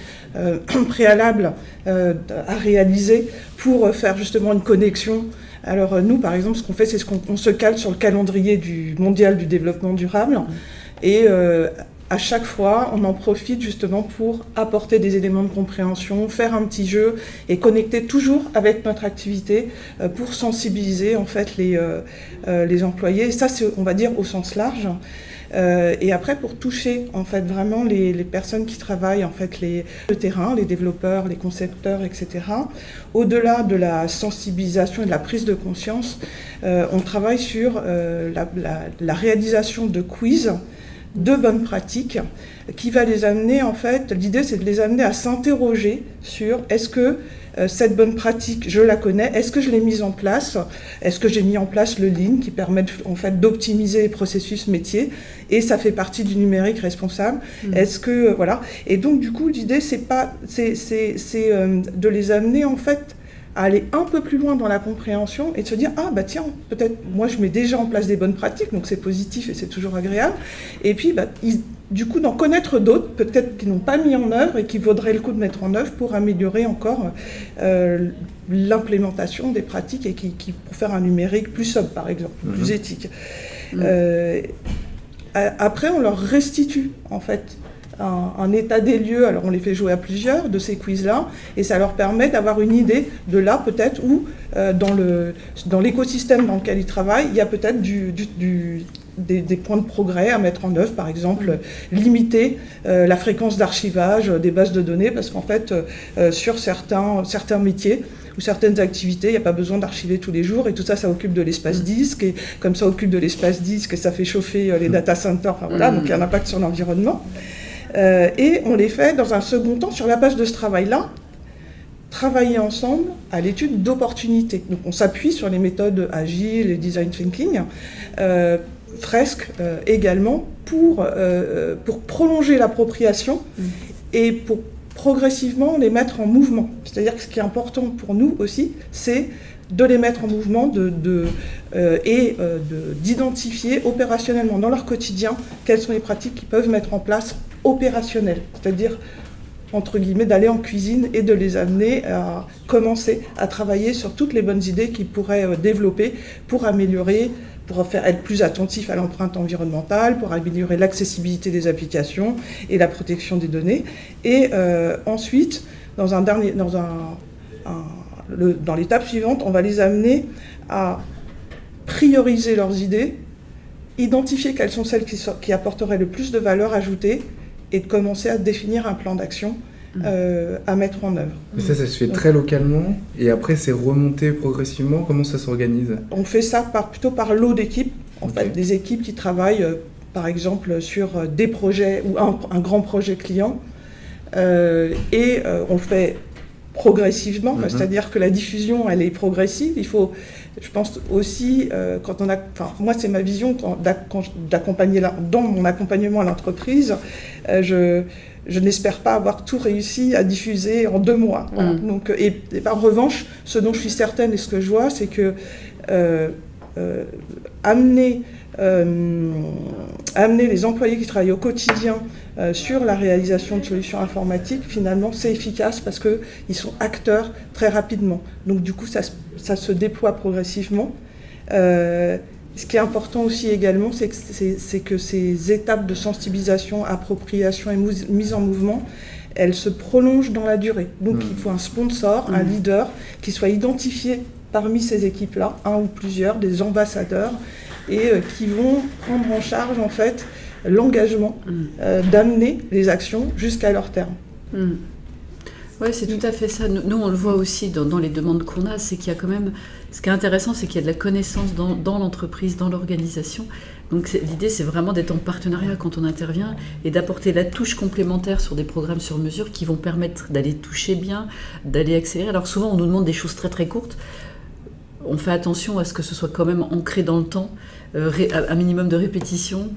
préalable à réaliser pour faire justement une connexion. Alors nous, par exemple, ce qu'on fait, c'est qu'on se cale sur le calendrier mondial du développement durable et à chaque fois, on en profite justement pour apporter des éléments de compréhension, faire un petit jeu et connecter toujours avec notre activité pour sensibiliser en fait les employés. Et ça, c'est, on va dire, au sens large. Et après, pour toucher en fait vraiment les personnes qui travaillent en fait le terrain, les développeurs, les concepteurs, etc. Au-delà de la sensibilisation et de la prise de conscience, on travaille sur la réalisation de quiz de bonnes pratiques qui va les amener, en fait, l'idée c'est de les amener à s'interroger sur est-ce que cette bonne pratique, je la connais, est-ce que je l'ai mise en place, est-ce que j'ai mis en place le Lean qui permet en fait d'optimiser les processus métiers et ça fait partie du numérique responsable, est-ce que, voilà, et donc du coup l'idée c'est de les amener en fait à aller un peu plus loin dans la compréhension et de se dire ah bah tiens, peut-être moi je mets déjà en place des bonnes pratiques, donc c'est positif et c'est toujours agréable, et puis bah, du coup d'en connaître d'autres, peut-être qui n'ont pas mis en œuvre et qui vaudraient le coup de mettre en œuvre pour améliorer encore l'implémentation des pratiques et pour faire un numérique plus sobre par exemple, plus éthique. Après on leur restitue en fait un état des lieux, alors on les fait jouer à plusieurs de ces quiz-là, et ça leur permet d'avoir une idée de là peut-être où dans l'écosystème dans lequel ils travaillent, il y a peut-être des points de progrès à mettre en œuvre, par exemple limiter la fréquence d'archivage des bases de données, parce qu'en fait sur certains métiers ou certaines activités, il n'y a pas besoin d'archiver tous les jours, et tout ça, ça occupe de l'espace disque, et comme ça occupe de l'espace disque, ça fait chauffer les data centers, enfin, voilà, donc il y a un impact sur l'environnement. Et on les fait dans un second temps sur la base de ce travail-là, travailler ensemble à l'étude d'opportunités. Donc on s'appuie sur les méthodes agiles et design thinking, Fresque également, pour prolonger l'appropriation et pour progressivement les mettre en mouvement. C'est-à-dire que ce qui est important pour nous aussi, c'est de les mettre en mouvement d'identifier opérationnellement dans leur quotidien quelles sont les pratiques qu'ils peuvent mettre en place opérationnelles, c'est-à-dire entre guillemets d'aller en cuisine et de les amener à commencer à travailler sur toutes les bonnes idées qu'ils pourraient développer pour améliorer, pour être plus attentifs à l'empreinte environnementale, pour améliorer l'accessibilité des applications et la protection des données. Et ensuite, dans l'étape suivante, on va les amener à prioriser leurs idées, identifier quelles sont celles qui apporteraient le plus de valeur ajoutée et de commencer à définir un plan d'action à mettre en œuvre. Et ça se fait très localement, et après c'est remonté progressivement. Comment ça s'organise ? On fait ça plutôt par lot d'équipes, en fait, des équipes qui travaillent par exemple sur des projets ou un grand projet client, et on le fait progressivement, c'est-à-dire que la diffusion elle est progressive. Il faut, je pense aussi, quand on a, enfin moi c'est ma vision d'accompagner dans mon accompagnement à l'entreprise, je n'espère pas avoir tout réussi à diffuser en 2 mois. Voilà. Donc, et en revanche, ce dont je suis certaine et ce que je vois, c'est que amener les employés qui travaillent au quotidien sur la réalisation de solutions informatiques, finalement, c'est efficace parce qu'ils sont acteurs très rapidement. Donc, du coup, ça se déploie progressivement. Ce qui est important aussi également, c'est que ces étapes de sensibilisation, appropriation et mise en mouvement, elles se prolongent dans la durée. Donc, il faut un sponsor, un leader qui soit identifié parmi ces équipes-là, un ou plusieurs, des ambassadeurs, et qui vont prendre en charge en fait l'engagement d'amener les actions jusqu'à leur terme. Oui, c'est tout à fait ça. Nous, on le voit aussi dans les demandes qu'on a, c'est qu'il y a quand même... Ce qui est intéressant, c'est qu'il y a de la connaissance dans l'entreprise, dans l'organisation. Donc l'idée, c'est vraiment d'être en partenariat quand on intervient et d'apporter la touche complémentaire sur des programmes sur mesure qui vont permettre d'aller toucher bien, d'aller accélérer. Alors souvent, on nous demande des choses très très courtes. On fait attention à ce que ce soit quand même ancré dans le temps, un minimum de répétition,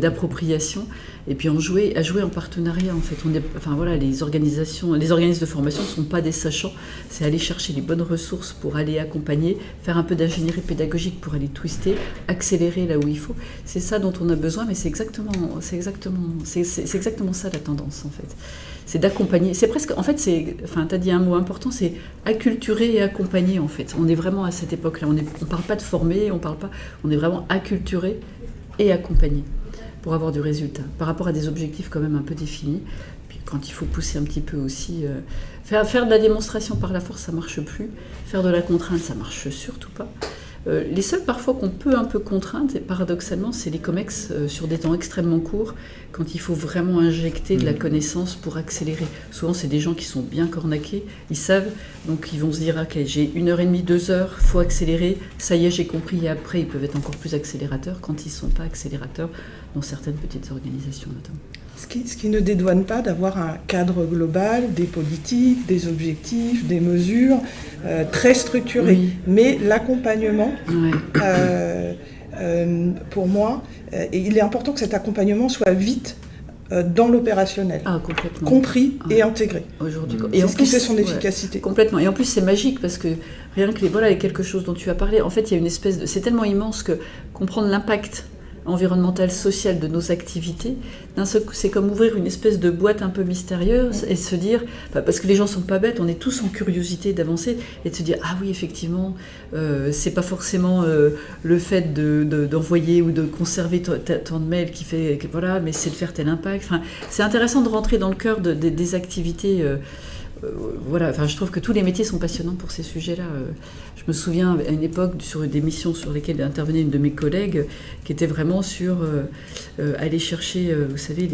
d'appropriation, et puis à jouer en partenariat en fait. Les organismes de formation ne sont pas des sachants, c'est aller chercher les bonnes ressources pour aller accompagner, faire un peu d'ingénierie pédagogique pour aller twister, accélérer là où il faut. C'est ça dont on a besoin, mais c'est exactement ça la tendance en fait. C'est d'accompagner, c'est presque, en fait, tu as dit un mot important, c'est acculturer et accompagner, en fait. On est vraiment à cette époque-là, on ne parle pas de former, on est vraiment acculturer et accompagner, pour avoir du résultat, par rapport à des objectifs quand même un peu définis. Puis quand il faut pousser un petit peu aussi, faire de la démonstration par la force, ça marche plus. Faire de la contrainte, ça marche surtout pas. Les seuls parfois qu'on peut un peu contraindre, et paradoxalement, c'est les COMEX sur des temps extrêmement courts, quand il faut vraiment injecter de la connaissance pour accélérer. Souvent, c'est des gens qui sont bien cornaqués, ils savent, donc ils vont se dire « Ok, j'ai 1h30, 2 heures, il faut accélérer, ça y est, j'ai compris », et après, ils peuvent être encore plus accélérateurs quand ils ne sont pas accélérateurs, dans certaines petites organisations notamment. Ce qui ne dédouane pas d'avoir un cadre global, des politiques, des objectifs, des mesures très structurées. Oui. Mais l'accompagnement, pour moi, et il est important que cet accompagnement soit vite dans l'opérationnel, compris et intégré. Aujourd'hui, c'est ce qui fait son efficacité. Complètement. Et en plus, c'est magique parce que rien que les quelque chose dont tu as parlé, en fait, il y a une espèce de... C'est tellement immense que comprendre l'impact environnementale, sociale de nos activités, c'est comme ouvrir une espèce de boîte un peu mystérieuse et se dire, parce que les gens sont pas bêtes, on est tous en curiosité d'avancer et de se dire, ah oui, effectivement, c'est pas forcément le fait d'envoyer ou de conserver tant de mails qui fait, voilà, mais c'est de faire tel impact. Enfin, c'est intéressant de rentrer dans le cœur des activités. Voilà, enfin, je trouve que tous les métiers sont passionnants pour ces sujets-là. Je me souviens à une époque sur des missions sur lesquelles intervenait une de mes collègues qui était vraiment sur aller chercher, vous savez,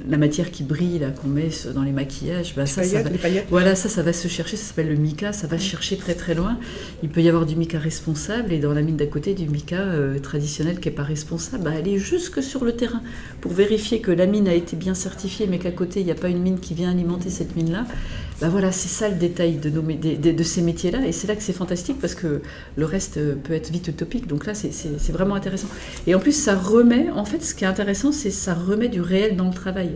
la matière qui brille là qu'on met dans les maquillages. Ben, les paillettes. Voilà, ça va se chercher, ça s'appelle le mica, ça va chercher très très loin. Il peut y avoir du mica responsable et dans la mine d'à côté du mica traditionnel qui n'est pas responsable. Ben, aller jusque sur le terrain pour vérifier que la mine a été bien certifiée mais qu'à côté il n'y a pas une mine qui vient alimenter cette mine-là. Ben voilà, c'est ça le détail de ces métiers-là, et c'est là que c'est fantastique parce que le reste peut être vite utopique. Donc là, c'est vraiment intéressant. Et en plus, ça remet, en fait, ce qui est intéressant, c'est que ça remet du réel dans le travail.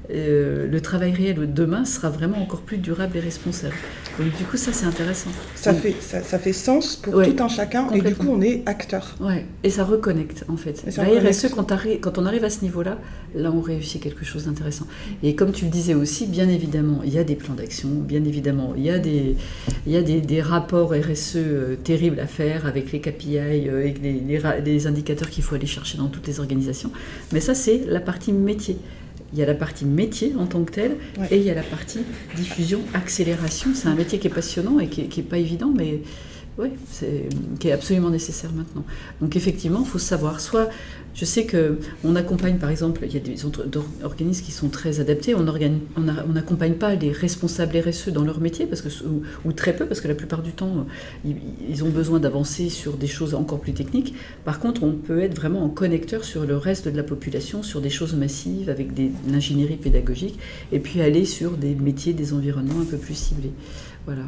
Le travail réel de demain sera vraiment encore plus durable et responsable. Donc du coup, ça c'est intéressant. Ça fait sens pour tout un chacun, et du coup on est acteur. Ouais. Et ça reconnecte en fait. La RSE, quand on arrive à ce niveau-là, là on réussit quelque chose d'intéressant. Et comme tu le disais aussi, bien évidemment, il y a des plans d'action, bien évidemment, il y a des rapports RSE terribles à faire avec les KPI, avec les indicateurs qu'il faut aller chercher dans toutes les organisations. Mais ça c'est la partie métier. Il y a la partie métier en tant que tel, et il y a la partie diffusion, accélération. C'est un métier qui est passionnant et qui n'est pas évident, mais qui est absolument nécessaire maintenant. Donc effectivement, il faut savoir. Soit, je sais qu'on accompagne, par exemple, il y a des organismes qui sont très adaptés, on n'accompagne pas les responsables RSE dans leur métier, ou très peu, parce que la plupart du temps, ils ont besoin d'avancer sur des choses encore plus techniques. Par contre, on peut être vraiment en connecteur sur le reste de la population, sur des choses massives, avec de l'ingénierie pédagogique, et puis aller sur des métiers, des environnements un peu plus ciblés. Voilà,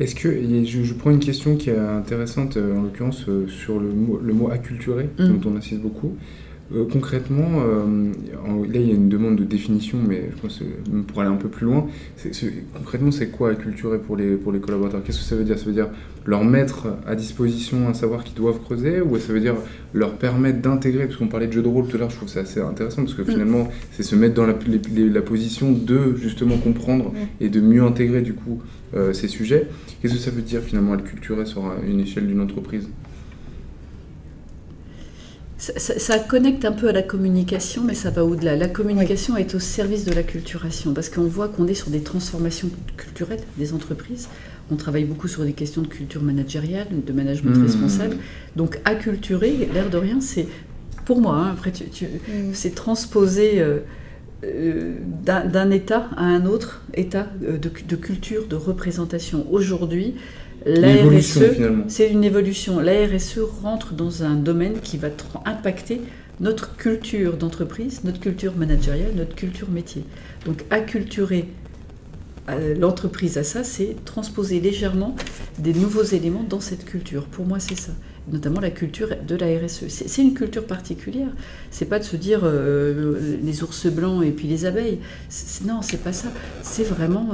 Est-ce que, je prends une question qui est intéressante, en l'occurrence sur le mot acculturer, dont on insiste beaucoup. Concrètement, là il y a une demande de définition, mais je pense pour aller un peu plus loin, concrètement c'est quoi acculturer pour les collaborateurs? Qu'est-ce que ça veut dire? Ça veut dire leur mettre à disposition un savoir qu'ils doivent creuser, ou ça veut dire leur permettre d'intégrer, parce qu'on parlait de jeu de rôle tout à l'heure, je trouve que c'est assez intéressant, parce que finalement c'est se mettre dans la position de justement comprendre et de mieux intégrer du coup ces sujets. Qu'est-ce que ça veut dire finalement acculturer sur une échelle d'une entreprise? Ça connecte un peu à la communication, mais ça va au-delà. La communication est au service de l'acculturation, parce qu'on voit qu'on est sur des transformations culturelles des entreprises. On travaille beaucoup sur des questions de culture managériale, de management responsable. Donc acculturer, l'air de rien, c'est, pour moi, après c'est transposer d'un état à un autre état de culture, de représentation. Aujourd'hui, la RSE, c'est une évolution. La RSE rentre dans un domaine qui va impacter notre culture d'entreprise, notre culture managériale, notre culture métier. Donc acculturer l'entreprise à ça, c'est transposer légèrement des nouveaux éléments dans cette culture. Pour moi, c'est ça. Notamment la culture de la RSE. C'est une culture particulière. C'est pas de se dire les ours blancs et puis les abeilles. Non, c'est pas ça. C'est vraiment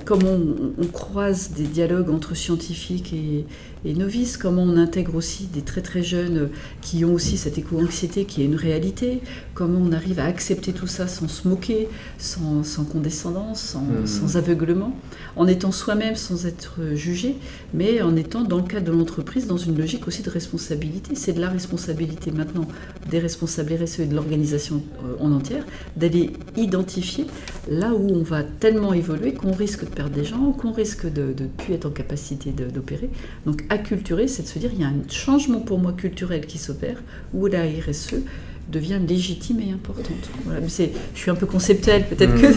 comment on croise des dialogues entre scientifiques et novices, comment on intègre aussi des très très jeunes qui ont aussi cette éco-anxiété qui est une réalité, comment on arrive à accepter tout ça sans se moquer, sans condescendance, sans aveuglement, en étant soi-même sans être jugé, mais en étant dans le cadre de l'entreprise dans une logique logique aussi de responsabilité. C'est de la responsabilité maintenant des responsables RSE et de l'organisation en entière d'aller identifier là où on va tellement évoluer qu'on risque de perdre des gens, qu'on risque de ne plus être en capacité d'opérer. Donc acculturer, c'est de se dire il y a un changement pour moi culturel qui s'opère, où la RSE devient légitime et importante. Voilà. Mais je suis un peu conceptuelle, peut-être que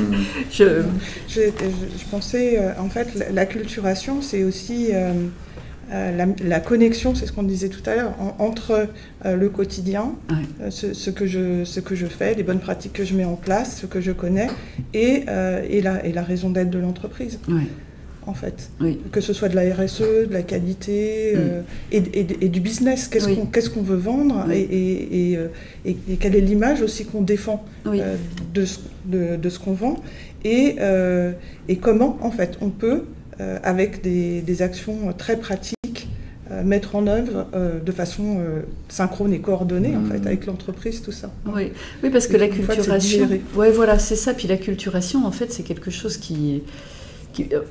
je pensais, en fait, l'acculturation, c'est aussi la connexion, c'est ce qu'on disait tout à l'heure, entre le quotidien, ce que je fais, les bonnes pratiques que je mets en place, ce que je connais, et la raison d'être de l'entreprise. Ouais. En fait, que ce soit de la RSE, de la qualité et du business, qu'est-ce qu'on veut vendre et quelle est l'image aussi qu'on défend de ce qu'on vend et comment en fait on peut avec des actions très pratiques mettre en œuvre de façon synchrone et coordonnée en fait avec l'entreprise, tout ça. Oui, parce que l'acculturation, voilà, c'est ça. Puis l'acculturation, en fait, c'est quelque chose qui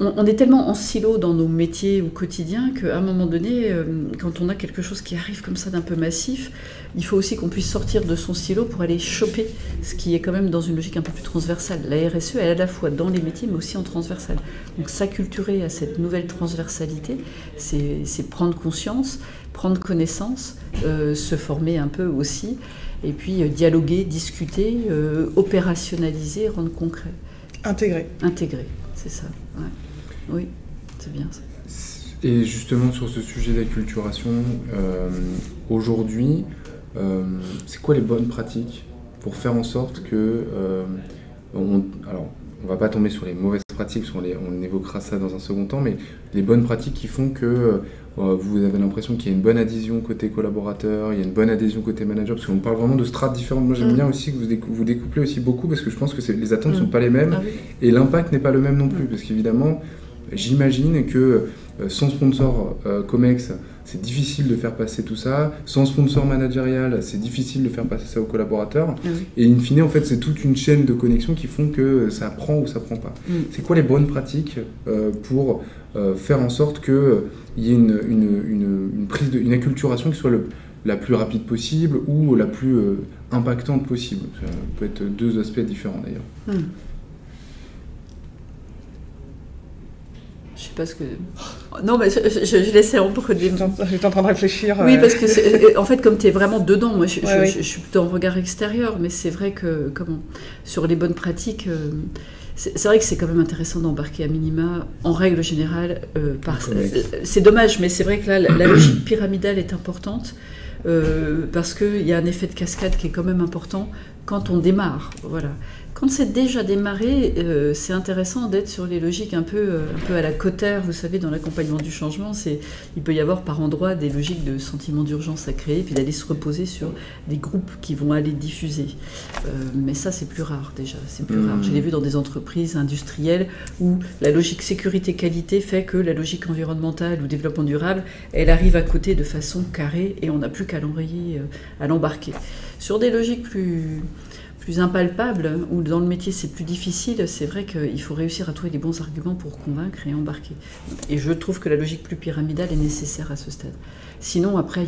on est tellement en silo dans nos métiers au quotidien qu'à un moment donné, quand on a quelque chose qui arrive comme ça d'un peu massif, il faut aussi qu'on puisse sortir de son silo pour aller choper ce qui est quand même dans une logique un peu plus transversale. La RSE, elle est à la fois dans les métiers, mais aussi en transversal. Donc s'acculturer à cette nouvelle transversalité, c'est prendre conscience, prendre connaissance, se former un peu aussi, et puis dialoguer, discuter, opérationnaliser, rendre concret. Intégrer. C'est ça, oui, c'est bien ça. Et justement sur ce sujet d'acculturation, aujourd'hui, c'est quoi les bonnes pratiques pour faire en sorte que... alors, on ne va pas tomber sur les mauvaises pratiques, on évoquera ça dans un second temps, mais les bonnes pratiques qui font que vous avez l'impression qu'il y a une bonne adhésion côté collaborateur, il y a une bonne adhésion côté manager, parce qu'on parle vraiment de strates différentes. Moi j'aime bien aussi que vous découplez aussi beaucoup, parce que je pense que les attentes ne sont pas les mêmes, et l'impact n'est pas le même non plus, parce qu'évidemment, j'imagine que sans sponsor COMEX, c'est difficile de faire passer tout ça. Sans sponsor managérial, c'est difficile de faire passer ça aux collaborateurs. Et in fine, en fait, c'est toute une chaîne de connexions qui font que ça prend ou ça prend pas. C'est quoi les bonnes pratiques pour faire en sorte qu'il y ait une acculturation qui soit la plus rapide possible ou la plus impactante possible? Ça peut être deux aspects différents d'ailleurs. Je sais pas ce que... Non, mais je laissais en produire. J'étais en train de réfléchir. Oui, parce que, en fait, comme tu es vraiment dedans, moi, je suis plutôt en regard extérieur, mais c'est vrai que, sur les bonnes pratiques, c'est vrai que c'est quand même intéressant d'embarquer à minima, en règle générale. C'est dommage, mais c'est vrai que là, la logique pyramidale est importante, parce qu'il y a un effet de cascade qui est quand même important quand on démarre. Voilà. Quand c'est déjà démarré, c'est intéressant d'être sur les logiques un peu à la Cotter, vous savez, dans l'accompagnement du changement. Il peut y avoir par endroits des logiques de sentiment d'urgence à créer, puis d'aller se reposer sur des groupes qui vont aller diffuser. Mais ça, c'est plus rare déjà, c'est plus rare. Je l'ai vu dans des entreprises industrielles où la logique sécurité-qualité fait que la logique environnementale ou développement durable, elle arrive à côté de façon carrée et on n'a plus qu'à l'enrayer, à l'embarquer. Sur des logiques plus impalpable, où dans le métier c'est plus difficile, c'est vrai qu'il faut réussir à trouver les bons arguments pour convaincre et embarquer. Et je trouve que la logique plus pyramidale est nécessaire à ce stade. Sinon, après,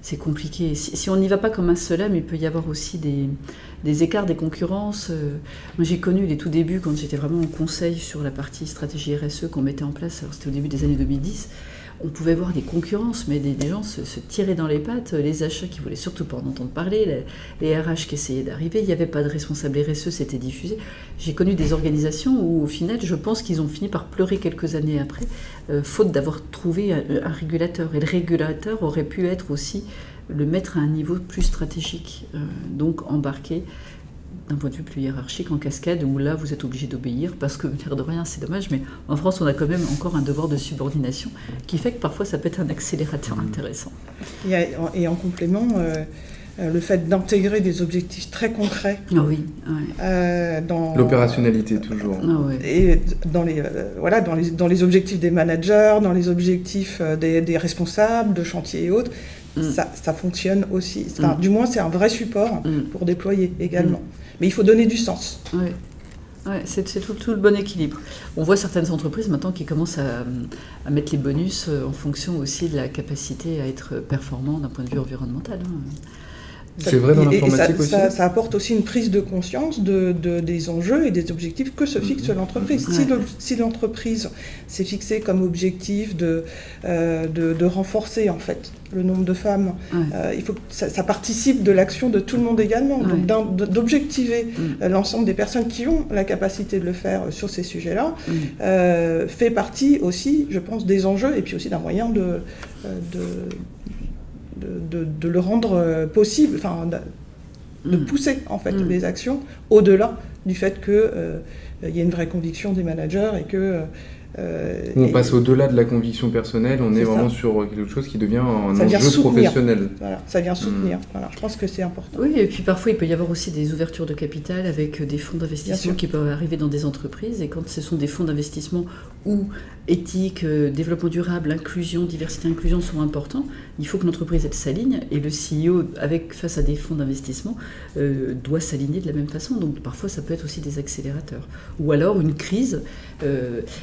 c'est compliqué. Si on n'y va pas comme un seul homme, il peut y avoir aussi des écarts, des concurrences. Moi, j'ai connu les tout débuts, quand j'étais vraiment en conseil sur la partie stratégie RSE qu'on mettait en place, alors c'était au début des années 2010, on pouvait voir des concurrences, mais des gens se tiraient dans les pattes, les achats qui voulaient surtout pas en entendre parler, les RH qui essayaient d'arriver, il n'y avait pas de responsable RSE, c'était diffusé. J'ai connu des organisations où, au final, je pense qu'ils ont fini par pleurer quelques années après, faute d'avoir trouvé un régulateur. Et le régulateur aurait pu être aussi le mettre à un niveau plus stratégique, donc embarqué d'un point de vue plus hiérarchique en cascade, où là vous êtes obligé d'obéir, parce que, l'air de rien, c'est dommage, mais en France on a quand même encore un devoir de subordination qui fait que parfois ça peut être un accélérateur intéressant. Et en complément, le fait d'intégrer des objectifs très concrets dans l'opérationnalité toujours. Et dans les objectifs des managers, dans les objectifs des responsables de chantier et autres, ça fonctionne aussi. Du moins c'est un vrai support pour déployer également. Mais il faut donner du sens. Ouais, c'est tout le bon équilibre. On voit certaines entreprises maintenant qui commencent à mettre les bonus en fonction aussi de la capacité à être performant d'un point de vue environnemental. C'est vrai dans l'informatique aussi. Ça apporte aussi une prise de conscience des enjeux et des objectifs que se fixe l'entreprise. Si l'entreprise s'est fixée comme objectif de renforcer en fait le nombre de femmes, il faut que ça participe de l'action de tout le monde également. Donc d'objectiver l'ensemble des personnes qui ont la capacité de le faire sur ces sujets-là fait partie aussi, je pense, des enjeux et puis aussi d'un moyen de le rendre possible, enfin de pousser en fait les actions au-delà du fait qu'il y ait une vraie conviction des managers et que on passe au-delà de la conviction personnelle, on est vraiment sur quelque chose qui devient un enjeu professionnel. Voilà, ça vient soutenir. Voilà, je pense que c'est important. Oui, et puis parfois il peut y avoir aussi des ouvertures de capital avec des fonds d'investissement qui peuvent arriver dans des entreprises. Et quand ce sont des fonds d'investissement où éthique, développement durable, inclusion, diversité, inclusion sont importants, il faut que l'entreprise elle s'aligne et le CEO, face à des fonds d'investissement, doit s'aligner de la même façon. Donc parfois ça peut être aussi des accélérateurs. Ou alors une crise.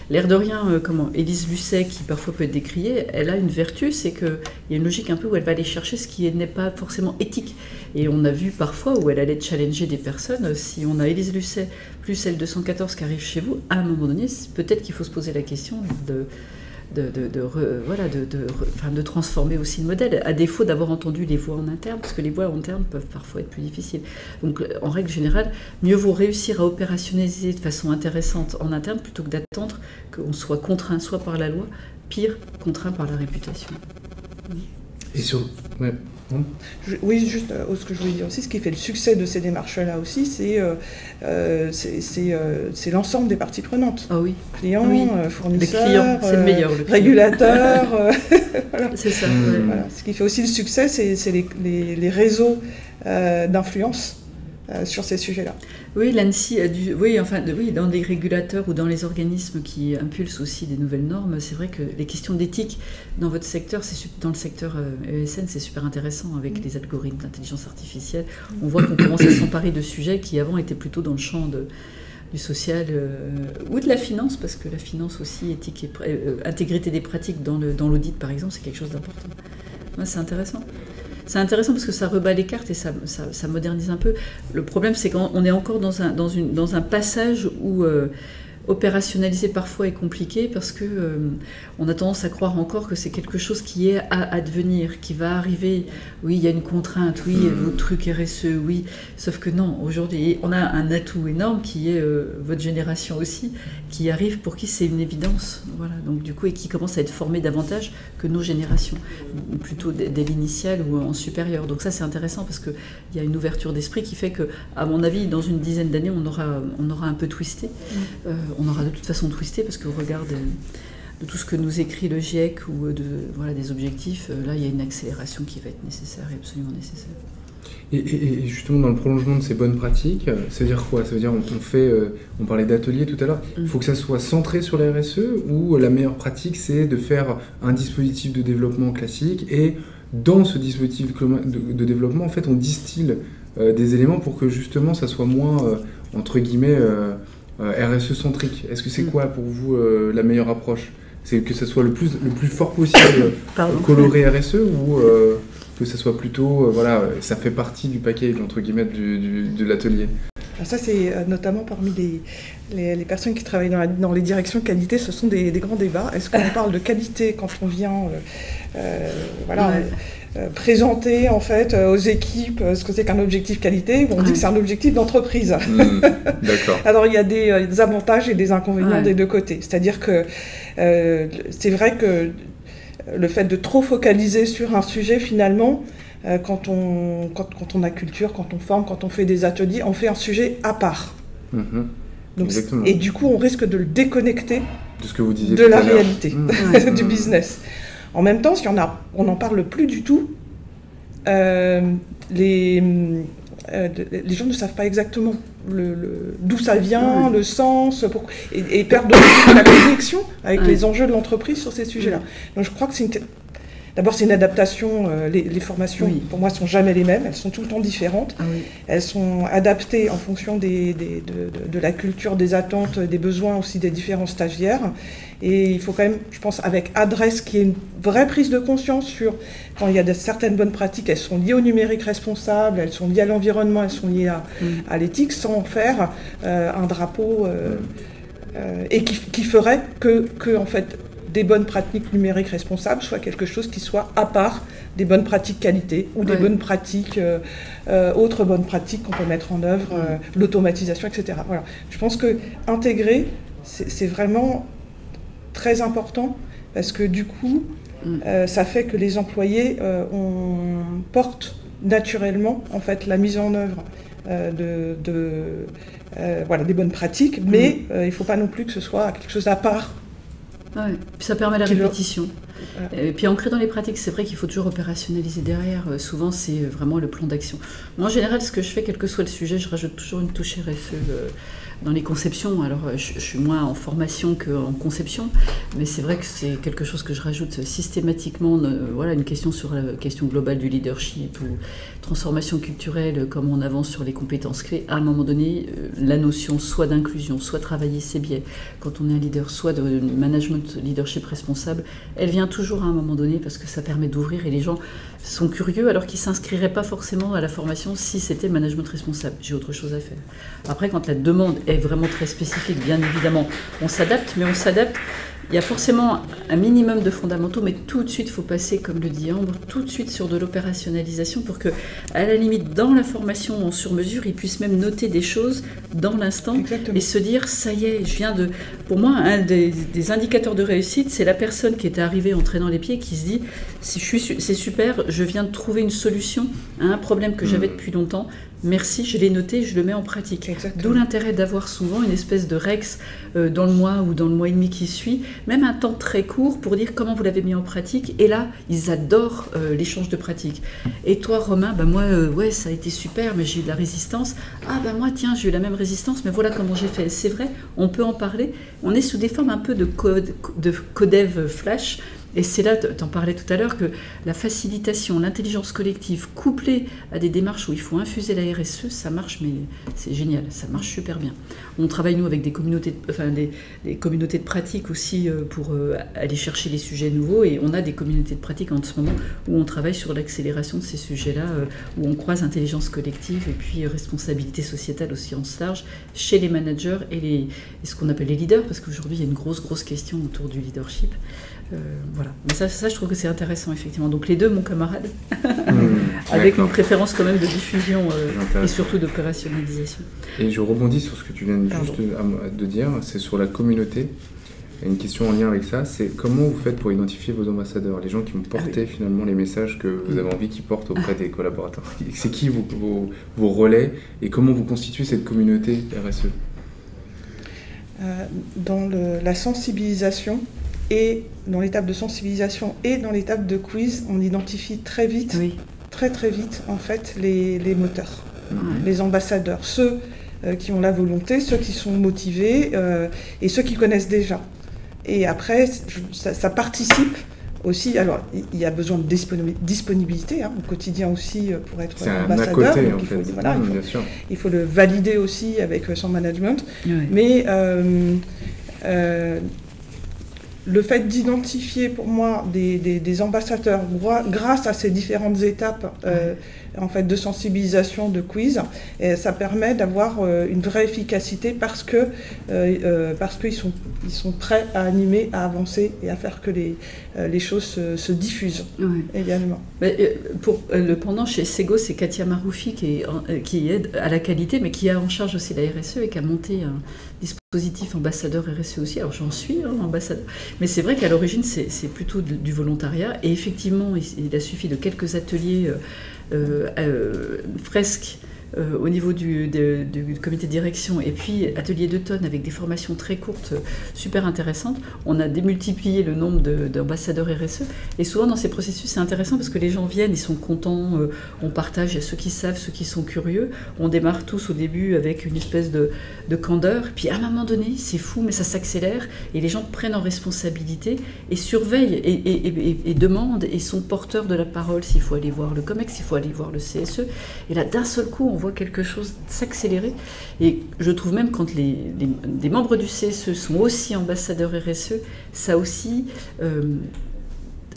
L'air de rien, Élise Lucet, qui parfois peut être décriée, elle a une vertu, c'est qu'il y a une logique un peu où elle va aller chercher ce qui n'est pas forcément éthique. Et on a vu parfois où elle allait challenger des personnes. Si on a Élise Lucet plus L214 qui arrive chez vous, à un moment donné, peut-être qu'il faut se poser la question de transformer aussi le modèle, à défaut d'avoir entendu les voix en interne, parce que les voix en interne peuvent parfois être plus difficiles. Donc, en règle générale, mieux vaut réussir à opérationnaliser de façon intéressante en interne plutôt que d'attendre qu'on soit contraint soit par la loi, pire, contraint par la réputation. Et sur... Ouais. Oui, juste ce que je voulais dire aussi, ce qui fait le succès de ces démarches-là aussi, c'est l'ensemble des parties prenantes. Ah oui. Clients, fournisseurs, les clients, c'est le meilleur, régulateurs. Voilà. C'est ça. Voilà. Ce qui fait aussi le succès, c'est les réseaux d'influence sur ces sujets-là. Oui, l'ANSSI a dû... Oui, dans les régulateurs ou dans les organismes qui impulsent aussi des nouvelles normes, c'est vrai que les questions d'éthique dans votre secteur, dans le secteur ESN, c'est super intéressant avec les algorithmes d'intelligence artificielle. On voit qu'on commence à s'emparer de sujets qui avant étaient plutôt dans le champ du social ou de la finance, parce que la finance aussi, éthique et intégrité des pratiques dans l'audit, par exemple, c'est quelque chose d'important. Ouais, c'est intéressant. C'est intéressant parce que ça rebat les cartes et ça modernise un peu. Le problème, c'est qu'on est encore dans un passage où opérationnaliser parfois est compliqué parce que on a tendance à croire encore que c'est quelque chose qui est à advenir, qui va arriver. Oui, il y a une contrainte, oui, votre truc RSE, oui. Sauf que non, aujourd'hui, on a un atout énorme qui est votre génération aussi, qui arrive pour qui c'est une évidence. Voilà. Donc du coup, et qui commence à être formé davantage que nos générations, plutôt dès l'initiale ou en supérieur. Donc ça, c'est intéressant parce qu'il y a une ouverture d'esprit qui fait que, à mon avis, dans une dizaine d'années, on aura un peu twisté. On aura de toute façon twisté parce qu'au regard de tout ce que nous écrit le GIEC ou des objectifs, là il y a une accélération qui va être nécessaire et absolument nécessaire. Et justement dans le prolongement de ces bonnes pratiques, ça veut dire quoi? Ça veut dire on parlait d'ateliers tout à l'heure, il faut que ça soit centré sur la RSE ou la meilleure pratique c'est de faire un dispositif de développement classique et dans ce dispositif de développement en fait on distille des éléments pour que justement ça soit moins entre guillemets RSE centrique. Est-ce que c'est quoi pour vous la meilleure approche? C'est que ça soit le plus fort possible coloré RSE ou que ça soit plutôt ça fait partie du package entre guillemets de l'atelier? Alors ça c'est notamment parmi les personnes qui travaillent dans les directions qualité, ce sont des grands débats. Est-ce qu'on parle de qualité quand on vient présenter en fait aux équipes ce que c'est qu'un objectif qualité, on dit que c'est un objectif d'entreprise. D'accord. Alors il y a des avantages et des inconvénients des deux côtés. C'est-à-dire que c'est vrai que le fait de trop focaliser sur un sujet finalement, quand on acculture, quand on forme, quand on fait des ateliers, on fait un sujet à part. Donc, et du coup on risque de le déconnecter de ce que vous disiez de la réalité, du business. En même temps, si on n'en parle plus du tout, les gens ne savent pas exactement d'où ça vient, le sens, et perdent la connexion avec les enjeux de l'entreprise sur ces sujets-là. Donc je crois que D'abord, c'est une adaptation. Les formations, Oui. pour moi, sont jamais les mêmes. Elles sont tout le temps différentes. Ah oui. Elles sont adaptées en fonction de la culture, des attentes, des besoins aussi des différents stagiaires. Et il faut quand même, je pense, avec adresse, qu'il y ait une vraie prise de conscience sur quand il y a certaines bonnes pratiques, elles sont liées au numérique responsable, elles sont liées à l'environnement, elles sont liées à l'éthique, sans faire un drapeau et qui ferait que en fait, des bonnes pratiques numériques responsables soit quelque chose qui soit à part des bonnes pratiques qualité ou des bonnes pratiques, autres bonnes pratiques qu'on peut mettre en œuvre, l'automatisation, etc. Voilà. Je pense que intégrer, c'est vraiment très important parce que du coup, ça fait que les employés portent naturellement en fait la mise en œuvre des bonnes pratiques, mais il ne faut pas non plus que ce soit quelque chose à part. Ouais. Puis ça permet la répétition. Et puis ancrer dans les pratiques, c'est vrai qu'il faut toujours opérationnaliser derrière. Souvent, c'est vraiment le plan d'action. Moi, en général, ce que je fais, quel que soit le sujet, je rajoute toujours une touche RSE dans les conceptions. Alors, je suis moins en formation qu'en conception, mais c'est vrai que c'est quelque chose que je rajoute systématiquement. Voilà, une question sur la question globale du leadership ou transformation culturelle, comment on avance sur les compétences clés. À un moment donné, la notion soit d'inclusion, soit travailler ses biais, quand on est un leader, soit de management, leadership responsable, elle vient toujours à un moment donné parce que ça permet d'ouvrir et les gens sont curieux alors qu'ils ne s'inscriraient pas forcément à la formation si c'était management responsable. J'ai autre chose à faire. Après, quand la demande est vraiment très spécifique, bien évidemment, on s'adapte, mais on s'adapte. Il y a forcément un minimum de fondamentaux, mais tout de suite, il faut passer, comme le dit Ambre, tout de suite sur de l'opérationnalisation pour que, à la limite, dans la formation en sur-mesure, ils puissent même noter des choses dans l'instant et se dire, ça y est, je viens de... Pour moi, un des indicateurs de réussite, c'est la personne qui est arrivée en traînant les pieds qui se dit, c'est super, je viens de trouver une solution à un problème que j'avais depuis longtemps. Merci, je l'ai noté, je le mets en pratique. D'où l'intérêt d'avoir souvent une espèce de Rex dans le mois ou dans le mois et demi qui suit, même un temps très court pour dire comment vous l'avez mis en pratique. Et là, ils adorent l'échange de pratique. Et toi, Romain, moi, ouais, ça a été super, mais j'ai eu de la résistance. Ah, moi, tiens, j'ai eu la même résistance, mais voilà comment j'ai fait. C'est vrai, on peut en parler. On est sous des formes un peu de codev flash. Et c'est là, tu en parlais tout à l'heure, que la facilitation, l'intelligence collective, couplée à des démarches où il faut infuser la RSE, ça marche, mais c'est génial, ça marche super bien. On travaille, nous, avec des communautés de pratique aussi pour aller chercher les sujets nouveaux, et on a des communautés de pratique en ce moment où on travaille sur l'accélération de ces sujets-là, où on croise intelligence collective et puis responsabilité sociétale au sens large chez les managers et ce qu'on appelle les leaders, parce qu'aujourd'hui, il y a une grosse question autour du leadership. Voilà. Mais ça, je trouve que c'est intéressant, effectivement. Donc les deux, mon camarade, avec une préférence quand même de diffusion et surtout d'opérationnalisation. Et je rebondis sur ce que tu viens juste de dire, c'est sur la communauté. Et une question en lien avec ça, c'est comment vous faites pour identifier vos ambassadeurs, les gens qui vont porter finalement les messages que vous avez envie qu'ils portent auprès des collaborateurs. C'est qui vos relais et comment vous constituez cette communauté RSE? Dans la sensibilisation, et dans l'étape de sensibilisation et dans l'étape de quiz, on identifie très vite, très vite, en fait, les moteurs, les ambassadeurs, ceux qui ont la volonté, ceux qui sont motivés et ceux qui connaissent déjà. Et après, ça participe aussi. Alors, il y a besoin de disponibilité au quotidien aussi pour être ambassadeur. C'est un à côté, donc en fait. Bien sûr. Il faut le valider aussi avec son management. Mais le fait d'identifier pour moi des ambassadeurs grâce à ces différentes étapes en fait, de sensibilisation, de quiz, ça permet d'avoir une vraie efficacité parce qu'ils sont prêts à animer, à avancer et à faire que les choses se diffusent également. Pour le pendant chez Sego, c'est Katia Maroufi qui aide à la qualité, mais qui a en charge aussi la RSE et qui a monté un dispositif ambassadeur RSE aussi. Alors j'en suis ambassadeur, mais c'est vrai qu'à l'origine c'est plutôt du volontariat, et effectivement il a suffi de quelques ateliers fresques au niveau du comité de direction, et puis atelier d'automne avec des formations très courtes, super intéressantes, on a démultiplié le nombre d'ambassadeurs RSE. Et souvent dans ces processus, c'est intéressant parce que les gens viennent, ils sont contents, on partage, il y a ceux qui savent, ceux qui sont curieux. On démarre tous au début avec une espèce de candeur, puis à un moment donné, c'est fou, mais ça s'accélère, et les gens prennent en responsabilité et surveillent et demandent et sont porteurs de la parole s'il faut aller voir le COMEX, s'il faut aller voir le CSE. Et là, d'un seul coup, on voit quelque chose s'accélérer. Et je trouve même quand des membres du CSE sont aussi ambassadeurs RSE, ça aussi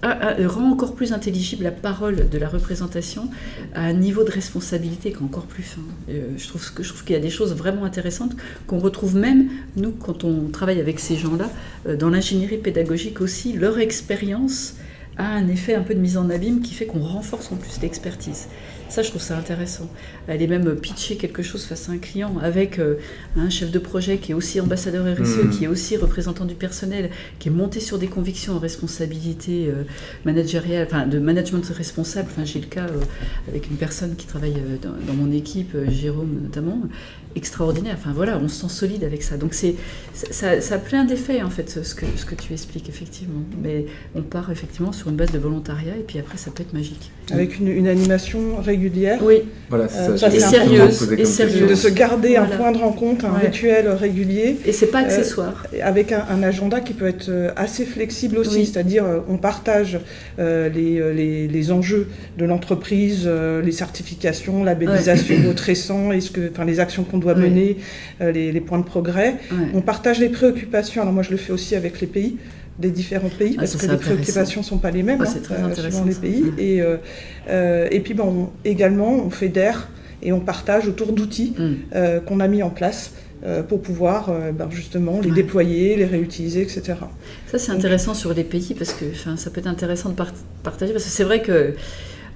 rend encore plus intelligible la parole de la représentation à un niveau de responsabilité qui est encore plus fin. Je trouve qu'il y a des choses vraiment intéressantes qu'on retrouve même, nous, quand on travaille avec ces gens-là, dans l'ingénierie pédagogique aussi, leur expérience a un effet un peu de mise en abîme qui fait qu'on renforce en plus l'expertise. Ça, je trouve ça intéressant. Aller même pitcher quelque chose face à un client avec un chef de projet qui est aussi ambassadeur RSE, qui est aussi représentant du personnel, qui est monté sur des convictions en responsabilité managériale, enfin de management responsable. Enfin, j'ai le cas avec une personne qui travaille dans mon équipe, Jérôme notamment, extraordinaire. Enfin voilà, on se sent solide avec ça. Donc ça a plein d'effets en fait, ce que tu expliques effectivement. Mais on part effectivement sur une base de volontariat et puis après ça peut être magique. Avec une animation régulière. Oui. Voilà, c'est ça. Et sérieuse. De se garder un point de rencontre, un rituel régulier. Et c'est pas accessoire. Avec un agenda qui peut être assez flexible aussi, c'est-à-dire on partage les enjeux de l'entreprise, les certifications, labellisation, votre récent, les actions qu'on doit mener, les points de progrès. On partage les préoccupations. Alors moi je le fais aussi avec les pays, des différents pays, parce que les préoccupations ne sont pas les mêmes selon les pays. Et puis également on fédère et on partage autour d'outils qu'on a mis en place pour pouvoir justement les déployer, les réutiliser, etc. Ça c'est intéressant sur les pays, parce que ça peut être intéressant de partager, parce que c'est vrai que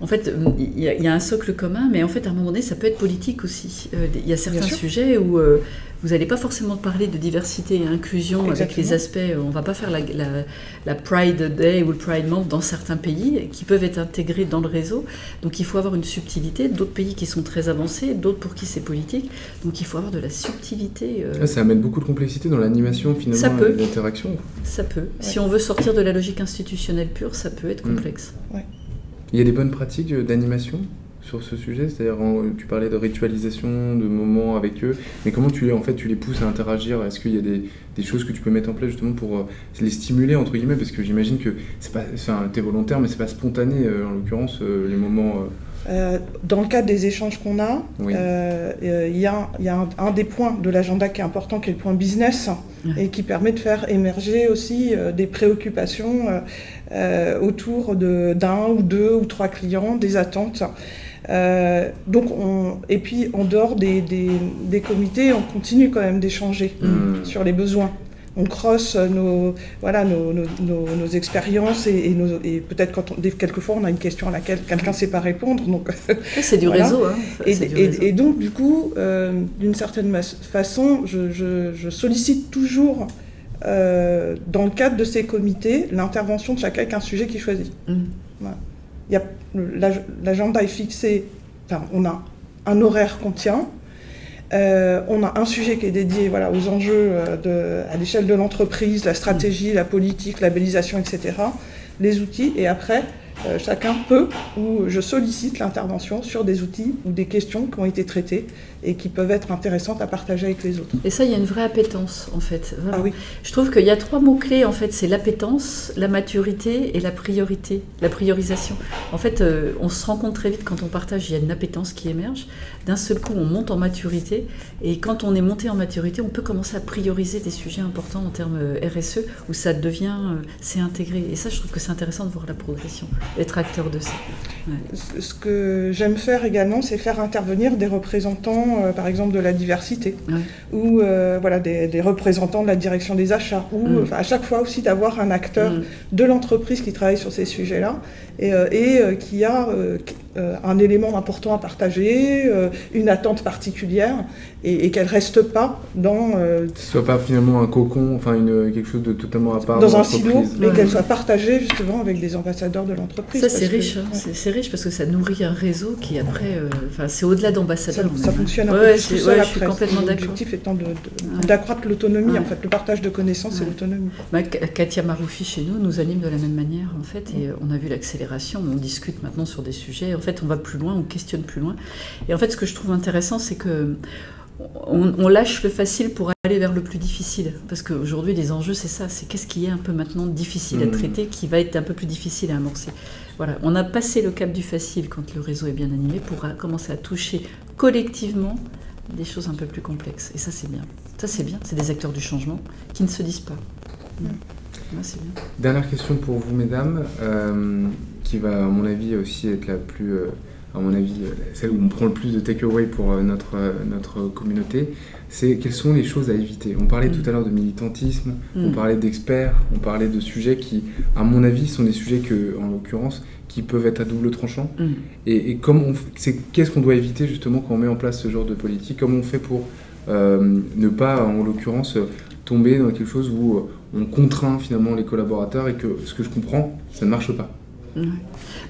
en fait, il y a un socle commun, mais en fait, à un moment donné, ça peut être politique aussi. Il y a certains sujets où vous n'allez pas forcément parler de diversité et inclusion avec les aspects. On ne va pas faire la Pride Day ou le Pride Month dans certains pays qui peuvent être intégrés dans le réseau. Donc, il faut avoir une subtilité. D'autres pays qui sont très avancés, d'autres pour qui c'est politique. Donc, il faut avoir de la subtilité. Ça amène beaucoup de complexité dans l'animation, finalement, et l'interaction. Ça peut. Si on veut sortir de la logique institutionnelle pure, ça peut être complexe. Il y a des bonnes pratiques d'animation sur ce sujet, c'est-à-dire tu parlais de ritualisation, de moments avec eux, mais comment tu les pousses à interagir? Est-ce qu'il y a des choses que tu peux mettre en place justement pour les stimuler entre guillemets, parce que j'imagine que t'es volontaire, mais c'est pas spontané en l'occurrence les moments. Dans le cadre des échanges qu'on a, il y a un des points de l'agenda qui est important, qui est le point business, et qui permet de faire émerger aussi des préoccupations autour d'un ou deux ou trois clients, des attentes. Et puis en dehors des comités, on continue quand même d'échanger sur les besoins. On crosse nos expériences et peut-être quelquefois on a une question à laquelle quelqu'un ne sait pas répondre. Donc, c'est du réseau. Et donc du coup, d'une certaine façon, je sollicite toujours dans le cadre de ces comités l'intervention de chacun avec un sujet qu'il choisit. Voilà. L'agenda est fixé, on a un horaire qu'on tient. On a un sujet qui est dédié aux enjeux à l'échelle de l'entreprise, la stratégie, la politique, la labellisation, etc., les outils, et après, chacun peut, ou je sollicite l'intervention sur des outils ou des questions qui ont été traitées et qui peuvent être intéressantes à partager avec les autres. Et ça, il y a une vraie appétence, en fait. Ah oui. Je trouve qu'il y a 3 mots-clés, en fait. C'est l'appétence, la maturité et la priorité, la priorisation. En fait, on se rend compte très vite quand on partage, il y a une appétence qui émerge. D'un seul coup, on monte en maturité. Et quand on est monté en maturité, on peut commencer à prioriser des sujets importants en termes RSE, où ça devient, c'est intégré. Et ça, je trouve que c'est intéressant de voir la progression, être acteur de ça. Ouais. Ce que j'aime faire également, c'est faire intervenir des représentants, par exemple de la diversité, ou des représentants de la direction des achats, ou à chaque fois aussi d'avoir un acteur de l'entreprise qui travaille sur ces sujets-là et qui a un élément important à partager, une attente particulière, et qu'elle ne reste pas dans... que ce soit pas finalement un cocon, enfin quelque chose de totalement à part dans un silo, mais qu'elle soit partagée justement avec des ambassadeurs de l'entreprise. Ça c'est riche, c'est riche parce que ça nourrit un réseau qui après, c'est au-delà d'ambassadeurs. Ça fonctionne un peu plus tout seul après. Je suis complètement d'accord. L'objectif étant d'accroître l'autonomie, en fait, le partage de connaissances et l'autonomie. Katia Maroufi chez nous anime de la même manière en fait, et on a vu l'accélération, on discute maintenant sur des sujets, en fait on va plus loin, on questionne plus loin, et en fait ce que je trouve intéressant c'est que on lâche le facile pour aller vers le plus difficile, parce qu'aujourd'hui les enjeux c'est ça, c'est qu'est-ce qui est un peu maintenant difficile à traiter, qui va être un peu plus difficile à amorcer. Voilà, on a passé le cap du facile quand le réseau est bien animé pour commencer à toucher collectivement des choses un peu plus complexes, et ça c'est bien, c'est des acteurs du changement qui ne se disent pas. C'est bien. Dernière question pour vous mesdames, qui va à mon avis aussi être la plus... à mon avis, celle où on prend le plus de take-away pour notre communauté, c'est quelles sont les choses à éviter. On parlait tout à l'heure de militantisme, on parlait d'experts, on parlait de sujets qui, à mon avis, sont des sujets en l'occurrence, qui peuvent être à double tranchant. Et qu'est-ce qu'on doit éviter justement quand on met en place ce genre de politique? Comment on fait pour ne pas, en l'occurrence, tomber dans quelque chose où on contraint finalement les collaborateurs et que, ce que je comprends, ça ne marche pas?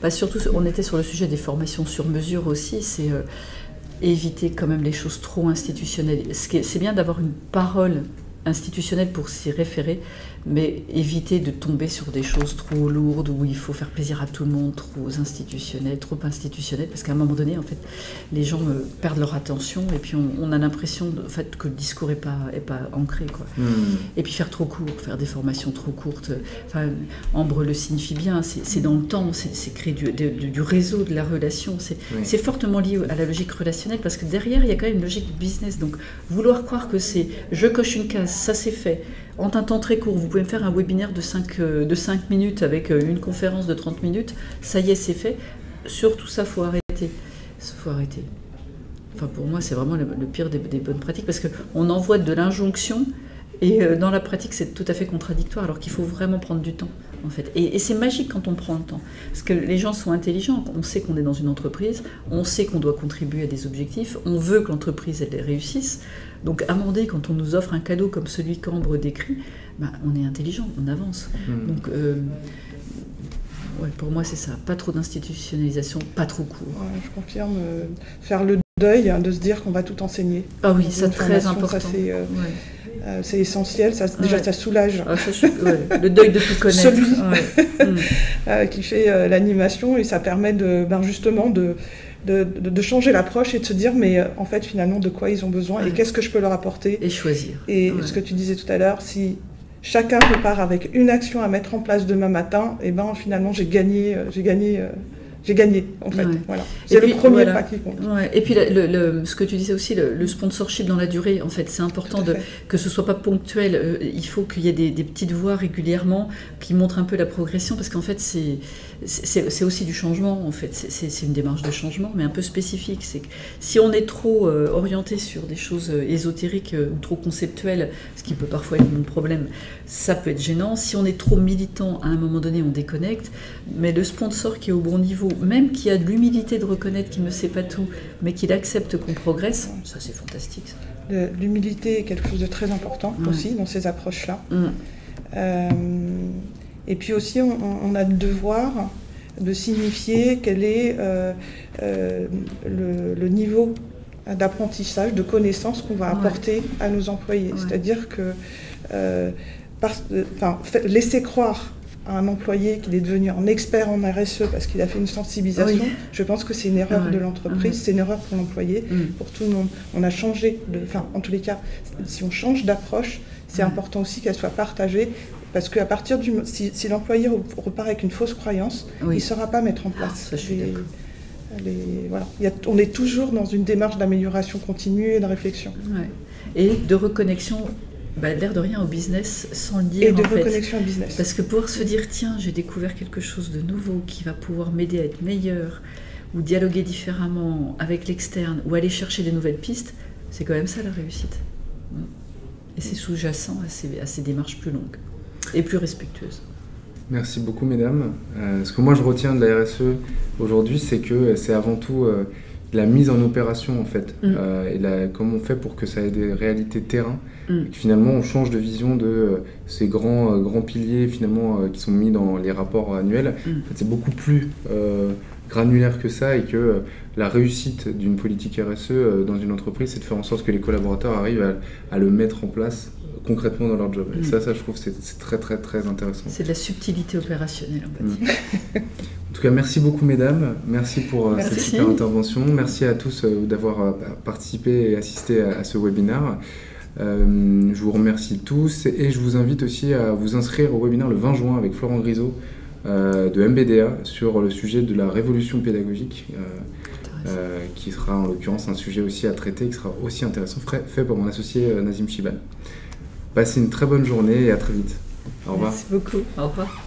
Surtout, on était sur le sujet des formations sur mesure aussi, c'est éviter quand même les choses trop institutionnelles. C'est bien d'avoir une parole institutionnelle pour s'y référer, mais éviter de tomber sur des choses trop lourdes où il faut faire plaisir à tout le monde, trop institutionnelles, parce qu'à un moment donné, en fait, les gens perdent leur attention et puis on a l'impression en fait, que le discours est pas ancré, quoi. Et puis faire trop court, faire des formations trop courtes. Enfin, Ambre le signifie bien, c'est dans le temps, c'est créer du réseau, de la relation. C'est fortement lié à la logique relationnelle parce que derrière, il y a quand même une logique business. Donc, vouloir croire que c'est je coche une case, ça c'est fait. En un temps très court, vous pouvez me faire un webinaire de 5 minutes avec une conférence de 30 minutes, ça y est, c'est fait. Surtout ça, il faut arrêter. Enfin, pour moi, c'est vraiment le pire des bonnes pratiques, parce qu'on envoie de l'injonction, et dans la pratique, c'est tout à fait contradictoire, alors qu'il faut vraiment prendre du temps, en fait. Et c'est magique quand on prend le temps, parce que les gens sont intelligents, on sait qu'on est dans une entreprise, on sait qu'on doit contribuer à des objectifs, on veut que l'entreprise, elle réussisse. Donc, amender, quand on nous offre un cadeau comme celui qu'Ambre décrit, on est intelligent, on avance. Donc, pour moi, c'est ça. Pas trop d'institutionnalisation, pas trop court. Je confirme. Faire le deuil, de se dire qu'on va tout enseigner. Ah oui, c'est très important. C'est essentiel. Déjà, ça soulage. Le deuil de tout connaître. Celui qui fait l'animation, et ça permet justement de changer l'approche et de se dire mais en fait finalement de quoi ils ont besoin et qu'est-ce que je peux leur apporter et choisir. Et ce que tu disais tout à l'heure, si chacun repart avec une action à mettre en place demain matin, et finalement j'ai gagné en fait. Voilà. C'est le premier pas qui compte. Et puis ce que tu disais aussi, le sponsorship dans la durée, en fait, c'est important que ce soit pas ponctuel. Il faut qu'il y ait des petites voix régulièrement qui montrent un peu la progression, parce qu'en fait c'est aussi du changement. En fait, c'est une démarche de changement, mais un peu spécifique. C'est que si on est trop orienté sur des choses ésotériques ou trop conceptuelles, ce qui peut parfois être mon problème, ça peut être gênant. Si on est trop militant, à un moment donné, on déconnecte. Mais le sponsor qui est au bon niveau, même qui a de l'humilité de reconnaître qu'il ne sait pas tout, mais qu'il accepte qu'on progresse, ça c'est fantastique. L'humilité est quelque chose de très important aussi dans ces approches-là. Et puis aussi, on a le devoir de signifier quel est le niveau d'apprentissage, de connaissances qu'on va apporter à nos employés. C'est-à-dire que laisser croire à un employé qu'il est devenu un expert en RSE parce qu'il a fait une sensibilisation, je pense que c'est une erreur de l'entreprise, c'est une erreur pour l'employé, pour tout le monde. On a changé, en tous les cas, si on change d'approche, c'est important aussi qu'elle soit partagée, parce qu'à partir si l'employé repart avec une fausse croyance, il ne saura pas mettre en place. Ça, je suis d'accord. On est toujours dans une démarche d'amélioration continue et de réflexion. Et de reconnexion, l'air de rien, au business, sans le dire. Et de reconnexion au business. Parce que pouvoir se dire, tiens, j'ai découvert quelque chose de nouveau qui va pouvoir m'aider à être meilleur, ou dialoguer différemment avec l'externe, ou aller chercher des nouvelles pistes, c'est quand même ça la réussite. Et c'est sous-jacent à ces démarches plus longues et plus respectueuses. Merci beaucoup, mesdames. Ce que moi je retiens de la RSE aujourd'hui, c'est que c'est avant tout la mise en opération, en fait. Et comment on fait pour que ça ait des réalités terrain. Et que finalement, on change de vision de ces grands piliers finalement, qui sont mis dans les rapports annuels. En fait, c'est beaucoup plus granulaire que ça, et que la réussite d'une politique RSE dans une entreprise, c'est de faire en sorte que les collaborateurs arrivent à le mettre en place concrètement dans leur job. Et ça, je trouve que c'est très, très, très intéressant. C'est de la subtilité opérationnelle, on va dire. En tout cas, merci beaucoup, mesdames. Merci pour cette super intervention. Merci à tous d'avoir participé et assisté à ce webinaire. Je vous remercie tous, et je vous invite aussi à vous inscrire au webinaire le 20 juin avec Florent Grisot de MBDA sur le sujet de la révolution pédagogique, qui sera en l'occurrence un sujet aussi à traiter, qui sera aussi intéressant, fait par mon associé Nazim Chiban. Passez une très bonne journée et à très vite. Au revoir. Merci beaucoup. Au revoir.